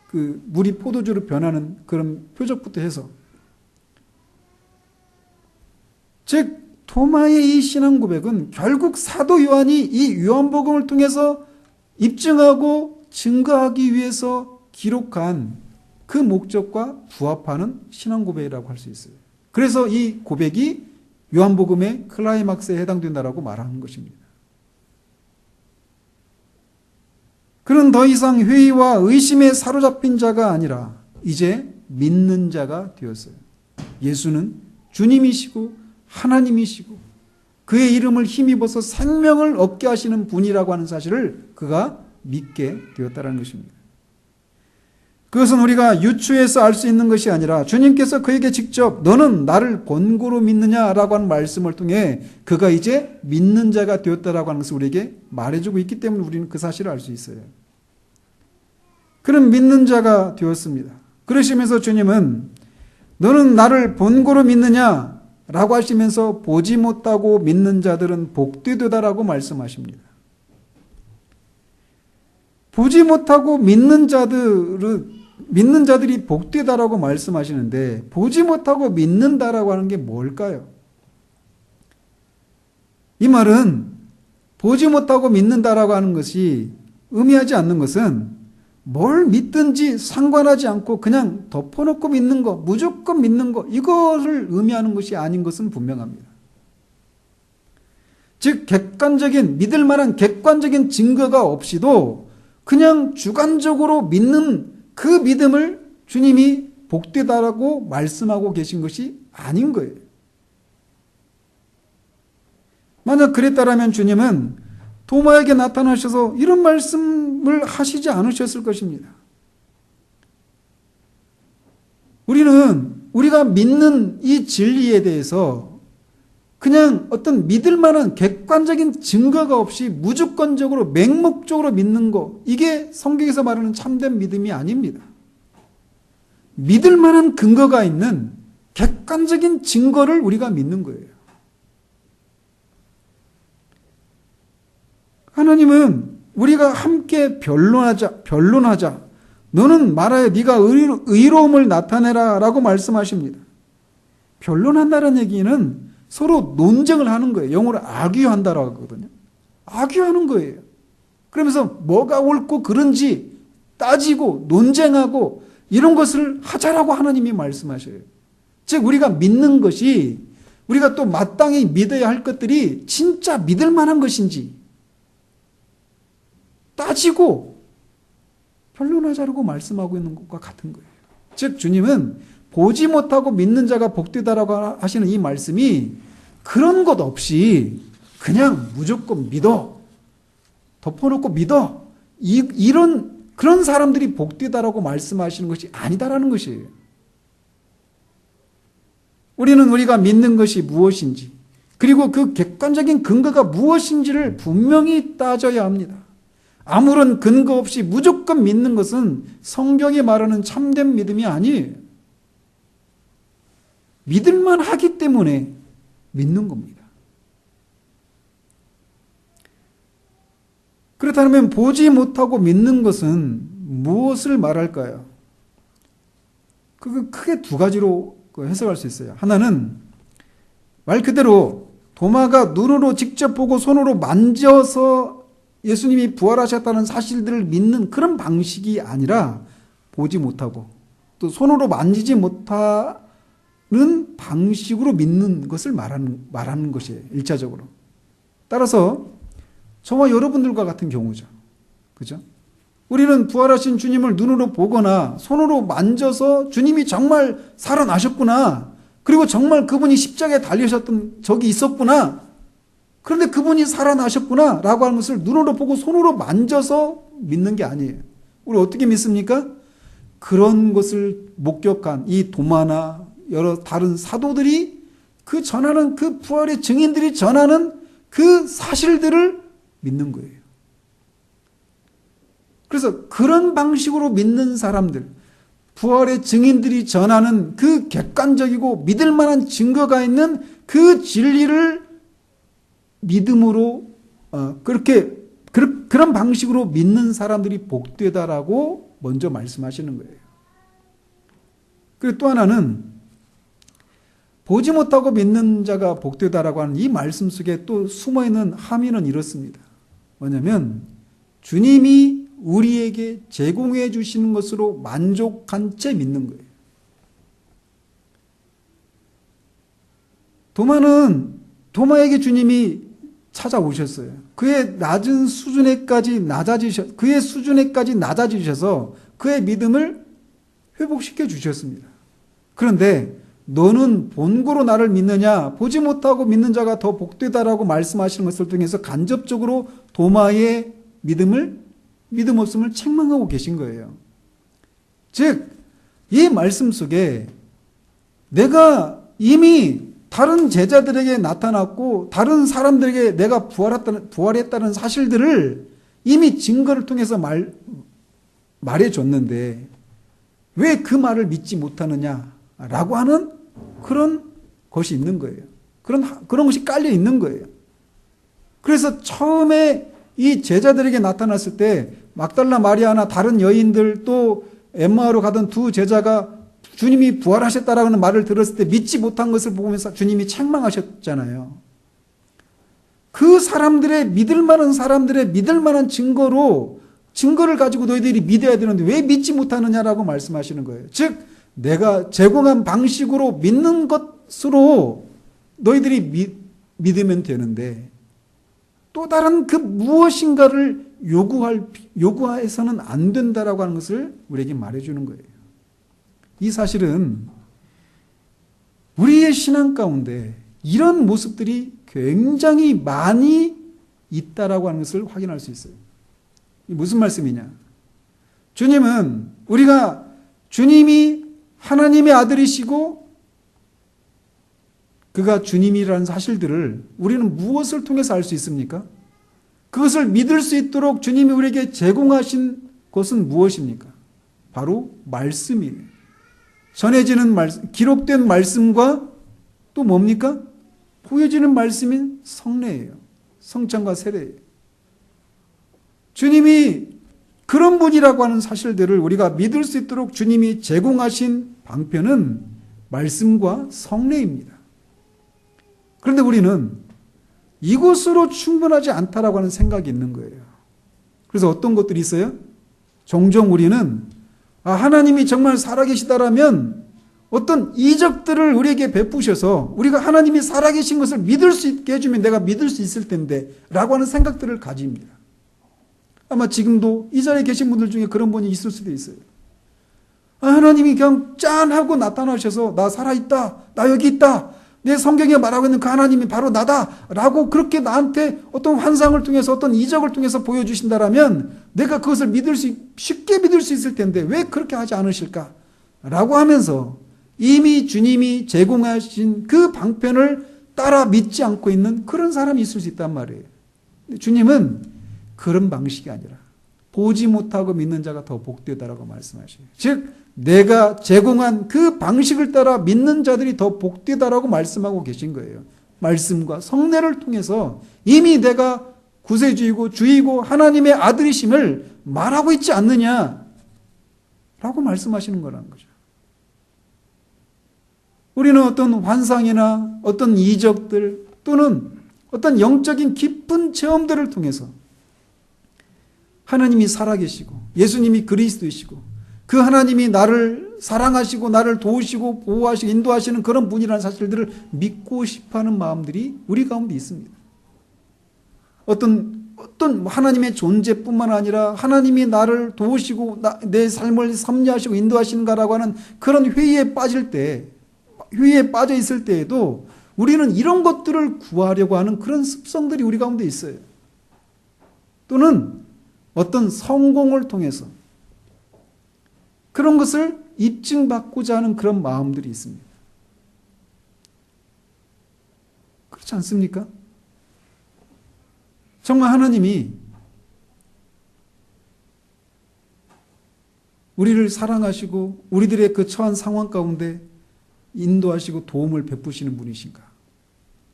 A: 그 물이 포도주로 변하는 그런 표적부터 해서. 즉, 도마의 이 신앙 고백은 결국 사도 요한이 이 요한복음을 통해서 입증하고 증거하기 위해서 기록한 그 목적과 부합하는 신앙 고백이라고 할 수 있어요. 그래서 이 고백이 요한복음의 클라이막스에 해당된다라고 말하는 것입니다. 그는 더 이상 회의와 의심에 사로잡힌 자가 아니라 이제 믿는 자가 되었어요. 예수는 주님이시고 하나님이시고 그의 이름을 힘입어서 생명을 얻게 하시는 분이라고 하는 사실을 그가 믿게 되었다는 것입니다. 그것은 우리가 유추해서 알 수 있는 것이 아니라 주님께서 그에게 직접 너는 나를 본고로 믿느냐라고 하는 말씀을 통해 그가 이제 믿는 자가 되었다라고 하는 것을 우리에게 말해주고 있기 때문에 우리는 그 사실을 알 수 있어요. 그는 믿는 자가 되었습니다. 그러시면서 주님은 너는 나를 본고로 믿느냐 라고 하시면서 보지 못하고 믿는 자들은 복되도다라고 말씀하십니다. 보지 못하고 믿는 자들이 복되다라고 말씀하시는데 보지 못하고 믿는다라고 하는 게 뭘까요? 이 말은 보지 못하고 믿는다라고 하는 것이 의미하지 않는 것은 뭘 믿든지 상관하지 않고 그냥 덮어놓고 믿는 거, 무조건 믿는 거, 이거를 의미하는 것이 아닌 것은 분명합니다. 즉 객관적인 믿을 만한 객관적인 증거가 없이도 그냥 주관적으로 믿는 그 믿음을 주님이 복되다라고 말씀하고 계신 것이 아닌 거예요. 만약 그랬다라면 주님은 도마에게 나타나셔서 이런 말씀을 하시지 않으셨을 것입니다. 우리가 믿는 이 진리에 대해서 그냥 어떤 믿을 만한 객관적인 증거가 없이 무조건적으로 맹목적으로 믿는 거, 이게 성경에서 말하는 참된 믿음이 아닙니다. 믿을 만한 근거가 있는 객관적인 증거를 우리가 믿는 거예요. 하나님은 우리가 함께 변론하자. 너는 말하여 네가 의로움을 나타내라 라고 말씀하십니다. 변론한다는 얘기는 서로 논쟁을 하는 거예요. 영어로 아규한다라고 하거든요. 아규하는 거예요. 그러면서 뭐가 옳고 그른지 따지고 논쟁하고 이런 것을 하자라고 하나님이 말씀하셔요. 즉 우리가 믿는 것이, 우리가 또 마땅히 믿어야 할 것들이 진짜 믿을 만한 것인지 따지고 변론하자라고 말씀하고 있는 것과 같은 거예요. 즉 주님은 보지 못하고 믿는 자가 복되다라고 하시는 이 말씀이 그런 것 없이 그냥 무조건 믿어, 덮어놓고 믿어, 그런 사람들이 복되다라고 말씀하시는 것이 아니다라는 것이에요. 우리는 우리가 믿는 것이 무엇인지, 그리고 그 객관적인 근거가 무엇인지를 분명히 따져야 합니다. 아무런 근거 없이 무조건 믿는 것은 성경이 말하는 참된 믿음이 아니에요. 믿을만 하기 때문에 믿는 겁니다. 그렇다면 보지 못하고 믿는 것은 무엇을 말할까요? 그거 크게 두 가지로 해석할 수 있어요. 하나는 말 그대로 도마가 눈으로 직접 보고 손으로 만져서 예수님이 부활하셨다는 사실들을 믿는 그런 방식이 아니라, 보지 못하고 또 손으로 만지지 못하는 방식으로 믿는 것을 말하는 것이에요. 1차적으로. 따라서 저와 여러분들과 같은 경우죠. 그죠? 우리는 부활하신 주님을 눈으로 보거나 손으로 만져서 주님이 정말 살아나셨구나, 그리고 정말 그분이 십자가에 달리셨던 적이 있었구나, 그런데 그분이 살아나셨구나 라고 하는 것을 눈으로 보고 손으로 만져서 믿는 게 아니에요. 우리 어떻게 믿습니까? 그런 것을 목격한 이 도마나 여러 다른 사도들이 그 전하는, 그 부활의 증인들이 전하는 그 사실들을 믿는 거예요. 그래서 그런 방식으로 믿는 사람들, 부활의 증인들이 전하는 그 객관적이고 믿을 만한 증거가 있는 그 진리를 믿음으로 그런 방식으로 믿는 사람들이 복되다라고 먼저 말씀하시는 거예요. 그리고 또 하나는 보지 못하고 믿는 자가 복되다라고 하는 이 말씀 속에 또 숨어있는 함의는 이렇습니다. 뭐냐면 주님이 우리에게 제공해 주시는 것으로 만족한 채 믿는 거예요. 도마에게 주님이 찾아오셨어요. 그의 수준에까지 낮아지셔서 그의 믿음을 회복시켜 주셨습니다. 그런데 너는 본고로 나를 믿느냐, 보지 못하고 믿는 자가 더 복되다라고 말씀하시는 것을 통해서 간접적으로 도마의 믿음 없음을 책망하고 계신 거예요. 즉, 이 말씀 속에 내가 이미 다른 제자들에게 나타났고 다른 사람들에게 내가 부활했다는 사실들을 이미 증거를 통해서 말해줬는데 왜 그 말을 믿지 못하느냐라고 하는 그런 것이 있는 거예요. 그런 것이 깔려 있는 거예요. 그래서 처음에 이 제자들에게 나타났을 때 막달라 마리아나 다른 여인들, 또 엠마오로 가던 두 제자가 주님이 부활하셨다라는 말을 들었을 때 믿지 못한 것을 보면서 주님이 책망하셨잖아요. 그 사람들의 믿을 만한 증거를 가지고 너희들이 믿어야 되는데 왜 믿지 못하느냐라고 말씀하시는 거예요. 즉 내가 제공한 방식으로 믿는 것으로 너희들이 믿으면 되는데 또 다른 그 무엇인가를 요구해서는 안 된다라고 하는 것을 우리에게 말해주는 거예요. 이 사실은 우리의 신앙 가운데 이런 모습들이 굉장히 많이 있다라고 하는 것을 확인할 수 있어요. 무슨 말씀이냐? 주님이 하나님의 아들이시고 그가 주님이라는 사실들을 우리는 무엇을 통해서 알 수 있습니까? 그것을 믿을 수 있도록 주님이 우리에게 제공하신 것은 무엇입니까? 바로 말씀이에요. 전해지는 말씀, 기록된 말씀과 또 뭡니까? 보여지는 말씀인 성례예요. 성찬과 세례예요. 주님이 그런 분이라고 하는 사실들을 우리가 믿을 수 있도록 주님이 제공하신 방편은 말씀과 성례입니다. 그런데 우리는 이것으로 충분하지 않다라고 하는 생각이 있는 거예요. 그래서 어떤 것들이 있어요? 종종 우리는 하나님이 정말 살아계시다라면 어떤 이적들을 우리에게 베푸셔서 우리가 하나님이 살아계신 것을 믿을 수 있게 해주면 내가 믿을 수 있을 텐데 라고 하는 생각들을 가집니다. 아마 지금도 이 자리에 계신 분들 중에 그런 분이 있을 수도 있어요. 하나님이 그냥 짠 하고 나타나셔서 나 살아있다, 나 여기 있다, 내 성경에 말하고 있는 그 하나님이 바로 나다 라고 그렇게 나한테 어떤 환상을 통해서 어떤 이적을 통해서 보여주신다라면 내가 그것을 쉽게 믿을 수 있을 텐데 왜 그렇게 하지 않으실까 라고 하면서 이미 주님이 제공하신 그 방편을 따라 믿지 않고 있는 그런 사람이 있을 수 있단 말이에요. 주님은 그런 방식이 아니라 보지 못하고 믿는 자가 더 복되다라고 말씀하셔요. 즉 내가 제공한 그 방식을 따라 믿는 자들이 더 복되다라고 말씀하고 계신 거예요. 말씀과 성례를 통해서 이미 내가 구세주이고 주이고 하나님의 아들이심을 말하고 있지 않느냐라고 말씀하시는 거라는 거죠. 우리는 어떤 환상이나 어떤 이적들 또는 어떤 영적인 깊은 체험들을 통해서 하나님이 살아계시고 예수님이 그리스도이시고 그 하나님이 나를 사랑하시고 나를 도우시고 보호하시고 인도하시는 그런 분이라는 사실들을 믿고 싶어하는 마음들이 우리 가운데 있습니다. 어떤 하나님의 존재뿐만 아니라 하나님이 나를 도우시고 내 삶을 섭리하시고 인도하시는가라고 하는 그런 회의에 빠져 있을 때에도 우리는 이런 것들을 구하려고 하는 그런 습성들이 우리 가운데 있어요. 또는 어떤 성공을 통해서 그런 것을 입증받고자 하는 그런 마음들이 있습니다. 그렇지 않습니까? 정말 하나님이 우리를 사랑하시고 우리들의 그 처한 상황 가운데 인도하시고 도움을 베푸시는 분이신가?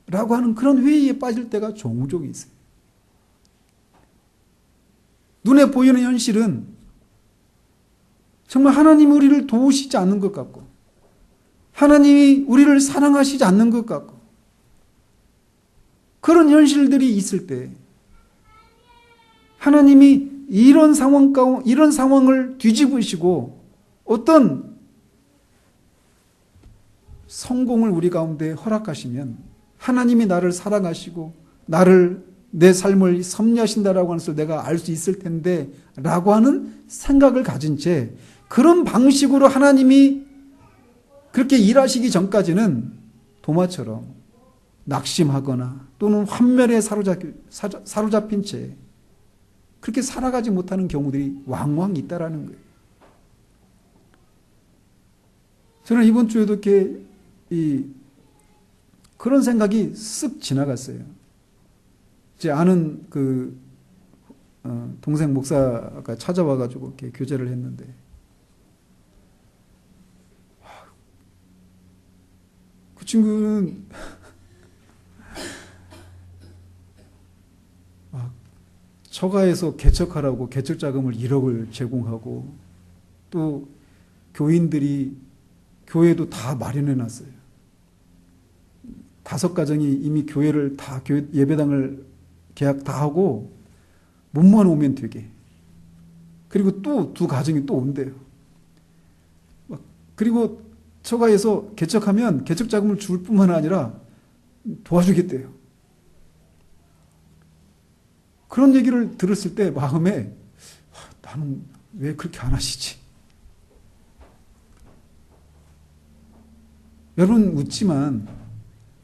A: 라고 하는 그런 회의에 빠질 때가 종종 있어요. 눈에 보이는 현실은 정말 하나님이 우리를 도우시지 않는 것 같고 하나님이 우리를 사랑하시지 않는 것 같고 그런 현실들이 있을 때 하나님이 이런 상황을 뒤집으시고 어떤 성공을 우리 가운데 허락하시면 하나님이 나를 사랑하시고 내 삶을 섭리하신다라고 하는 것을 내가 알 수 있을 텐데 라고 하는 생각을 가진 채 그런 방식으로 하나님이 그렇게 일하시기 전까지는 도마처럼 낙심하거나 또는 환멸에 사로잡힌 채 그렇게 살아가지 못하는 경우들이 왕왕 있다라는 거예요. 저는 이번 주에도 이렇게 그런 생각이 쓱 지나갔어요. 제 아는 동생 목사가 찾아와가지고 이렇게 교제를 했는데, 그 친구는 처가에서 개척하라고 개척 자금을 1억을 제공하고 또 교인들이 교회도 다 마련해 놨어요. 5가정이 이미 교회를 다 예배당을 계약 다 하고 몸만 오면 되게. 그리고 또 2가정이 또 온대요. 그리고 처가에서 개척하면 개척 자금을 줄 뿐만 아니라 도와주겠대요. 그런 얘기를 들었을 때 마음에 나는 왜 그렇게 안 하시지? 여러분 웃지만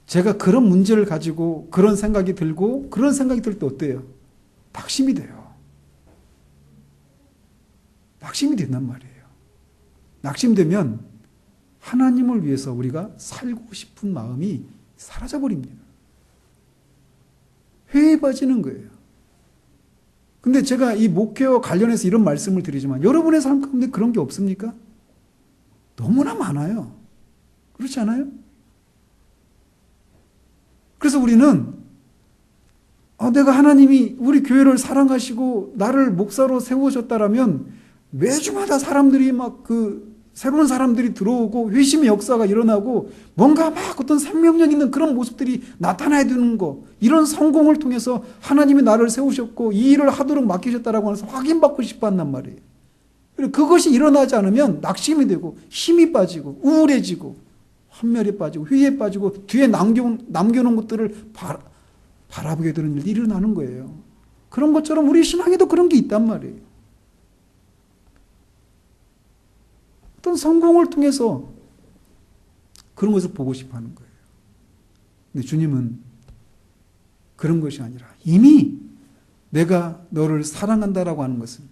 A: 제가 그런 문제를 가지고 그런 생각이 들고 그런 생각이 들 때 어때요? 낙심이 돼요. 낙심이 된단 말이에요. 낙심되면 하나님을 위해서 우리가 살고 싶은 마음이 사라져버립니다. 회의에 빠지는 거예요. 근데 제가 이 목회와 관련해서 이런 말씀을 드리지만 여러분의 삶 가운데 그런 게 없습니까? 너무나 많아요. 그렇지 않아요? 그래서 우리는 내가 하나님이 우리 교회를 사랑하시고 나를 목사로 세우셨다라면 매주마다 사람들이 막 새로운 사람들이 들어오고 회심의 역사가 일어나고 뭔가 막 어떤 생명력 있는 그런 모습들이 나타나야 되는 거, 이런 성공을 통해서 하나님이 나를 세우셨고 이 일을 하도록 맡기셨다라고 해서 확인받고 싶어 한단 말이에요. 그리고 그것이 일어나지 않으면 낙심이 되고 힘이 빠지고 우울해지고 환멸에 빠지고 회의에 빠지고 뒤에 남겨놓은 것들을 바라보게 되는 일이 일어나는 거예요. 그런 것처럼 우리 신앙에도 그런 게 있단 말이에요. 어떤 성공을 통해서 그런 것을 보고 싶어 하는 거예요. 근데 주님은 그런 것이 아니라 이미 내가 너를 사랑한다라고 하는 것은,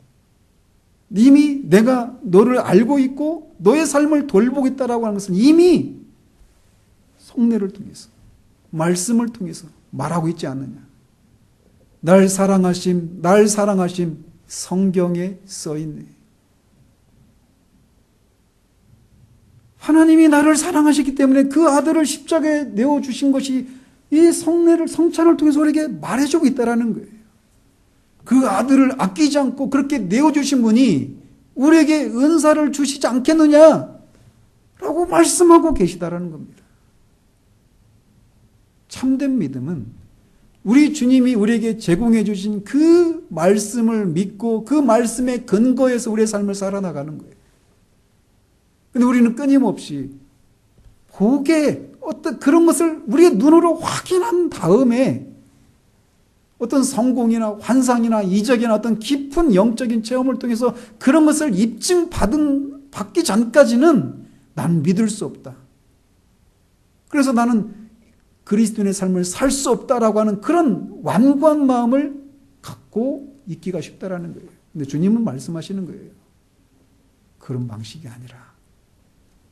A: 이미 내가 너를 알고 있고 너의 삶을 돌보겠다라고 하는 것은 이미 성례를 통해서, 말씀을 통해서 말하고 있지 않느냐. 날 사랑하심 성경에 써있네. 하나님이 나를 사랑하시기 때문에 그 아들을 십자가에 내어주신 것이 이 성찬을 통해서 우리에게 말해주고 있다는 거예요. 그 아들을 아끼지 않고 그렇게 내어주신 분이 우리에게 은사를 주시지 않겠느냐라고 말씀하고 계시다라는 겁니다. 참된 믿음은 우리 주님이 우리에게 제공해 주신 그 말씀을 믿고 그 말씀의 근거에서 우리의 삶을 살아나가는 거예요. 근데 우리는 끊임없이 어떤 그런 것을 우리의 눈으로 확인한 다음에 어떤 성공이나 환상이나 이적이나 어떤 깊은 영적인 체험을 통해서 그런 것을 받기 전까지는 난 믿을 수 없다. 그래서 나는 그리스도인의 삶을 살 수 없다라고 하는 그런 완고한 마음을 갖고 있기가 쉽다라는 거예요. 근데 주님은 말씀하시는 거예요. 그런 방식이 아니라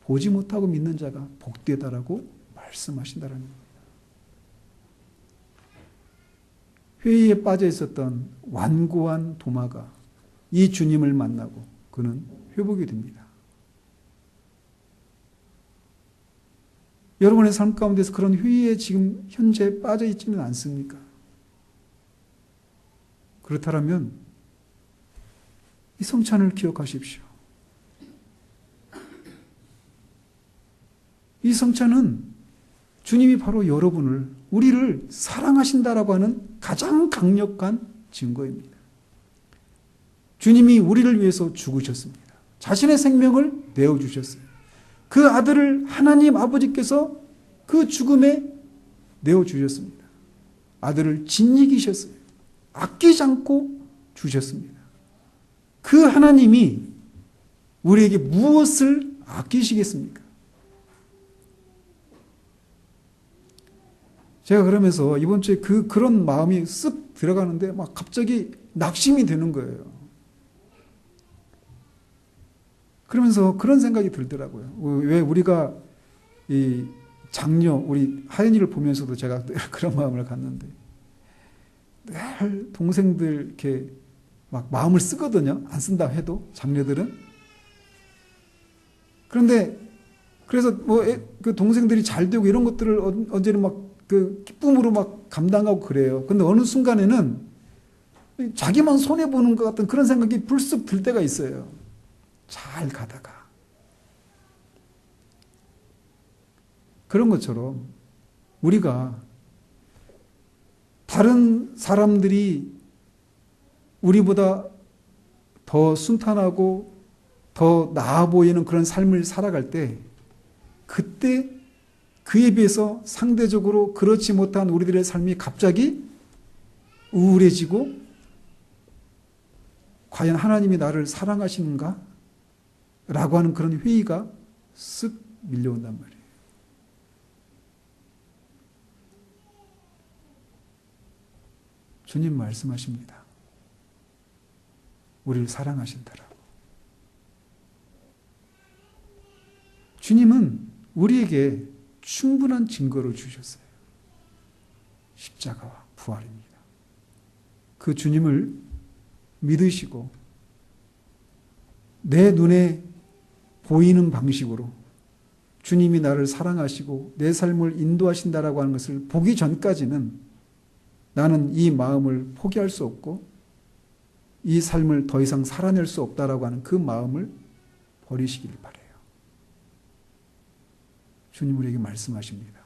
A: 보지 못하고 믿는 자가 복되다라고 말씀하신다는 겁니다. 회의에 빠져 있었던 완고한 도마가 이 주님을 만나고 그는 회복이 됩니다. 여러분의 삶 가운데서 그런 회의에 지금 현재 빠져 있지는 않습니까? 그렇다면 이 성찬을 기억하십시오. 이 성찬은 주님이 바로 우리를 사랑하신다라고 하는 가장 강력한 증거입니다. 주님이 우리를 위해서 죽으셨습니다. 자신의 생명을 내어주셨어요. 그 아들을 하나님 아버지께서 그 죽음에 내어주셨습니다. 아들을 짓이기셨어요. 아끼지 않고 주셨습니다. 그 하나님이 우리에게 무엇을 아끼시겠습니까? 제가 그러면서 이번 주에 그런 마음이 쓱 들어가는데 막 갑자기 낙심이 되는 거예요. 그러면서 그런 생각이 들더라고요. 왜 우리가 우리 하연이를 보면서도 제가 그런 마음을 갖는데, 늘 동생들 이렇게 막 마음을 쓰거든요. 안 쓴다 해도, 장녀들은. 그래서 그 동생들이 잘 되고 이런 것들을 언제는 막 기쁨으로 막 감당하고 그래요. 근데 어느 순간에는 자기만 손해보는 것 같은 그런 생각이 불쑥 들 때가 있어요. 잘 가다가. 그런 것처럼 우리가 다른 사람들이 우리보다 더 순탄하고 더 나아 보이는 그런 삶을 살아갈 때, 그때 그에 비해서 상대적으로 그렇지 못한 우리들의 삶이 갑자기 우울해지고, 과연 하나님이 나를 사랑하시는가? 라고 하는 그런 회의가 쓱 밀려온단 말이에요. 주님 말씀하십니다. 우리를 사랑하신다라고. 주님은 우리에게 충분한 증거를 주셨어요. 십자가와 부활입니다. 그 주님을 믿으시고 내 눈에 보이는 방식으로 주님이 나를 사랑하시고 내 삶을 인도하신다라고 하는 것을 보기 전까지는 나는 이 마음을 포기할 수 없고 이 삶을 더 이상 살아낼 수 없다라고 하는 그 마음을 버리시길 바라요. 주님 우리에게 말씀하십니다.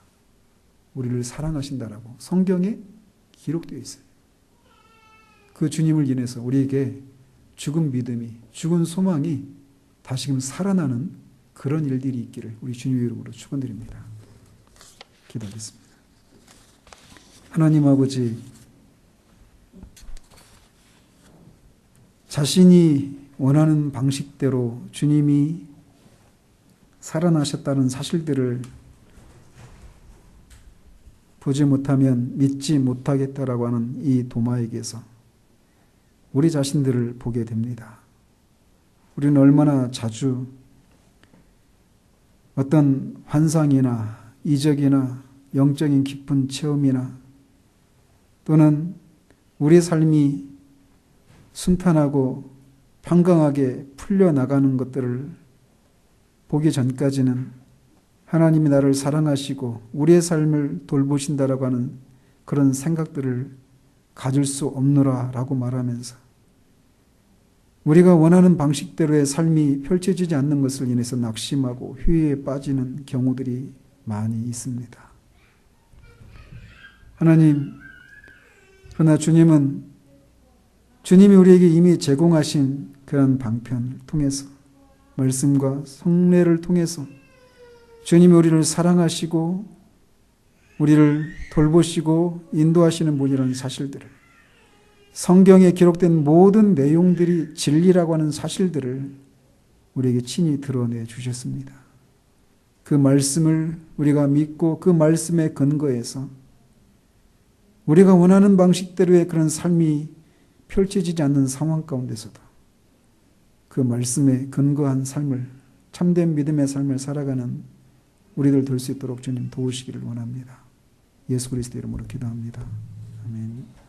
A: 우리를 사랑하신다라고 성경에 기록되어 있어요. 그 주님을 인해서 우리에게 죽은 믿음이, 죽은 소망이 다시금 살아나는 그런 일들이 있기를 우리 주님의 이름으로 축원드립니다. 기도하겠습니다. 하나님 아버지, 자신이 원하는 방식대로 주님이 살아나셨다는 사실들을 보지 못하면 믿지 못하겠다라고 하는 이 도마에게서 우리 자신들을 보게 됩니다. 우리는 얼마나 자주 어떤 환상이나 이적이나 영적인 깊은 체험이나 또는 우리의 삶이 순탄하고 평강하게 풀려나가는 것들을 보기 전까지는 하나님이 나를 사랑하시고 우리의 삶을 돌보신다라고 하는 그런 생각들을 가질 수 없노라라고 말하면서 우리가 원하는 방식대로의 삶이 펼쳐지지 않는 것을 인해서 낙심하고 휴유에 빠지는 경우들이 많이 있습니다. 하나님, 그러나 주님이 우리에게 이미 제공하신 그런 방편을 통해서 말씀과 성례를 통해서 주님이 우리를 사랑하시고 우리를 돌보시고 인도하시는 분이라는 사실들을, 성경에 기록된 모든 내용들이 진리라고 하는 사실들을 우리에게 친히 드러내 주셨습니다. 그 말씀을 우리가 믿고 그 말씀에 근거해서 우리가 원하는 방식대로의 그런 삶이 펼쳐지지 않는 상황 가운데서도 그 말씀에 근거한 삶을, 참된 믿음의 삶을 살아가는 우리들 될 수 있도록 주님 도우시기를 원합니다. 예수 그리스도 이름으로 기도합니다. 아멘.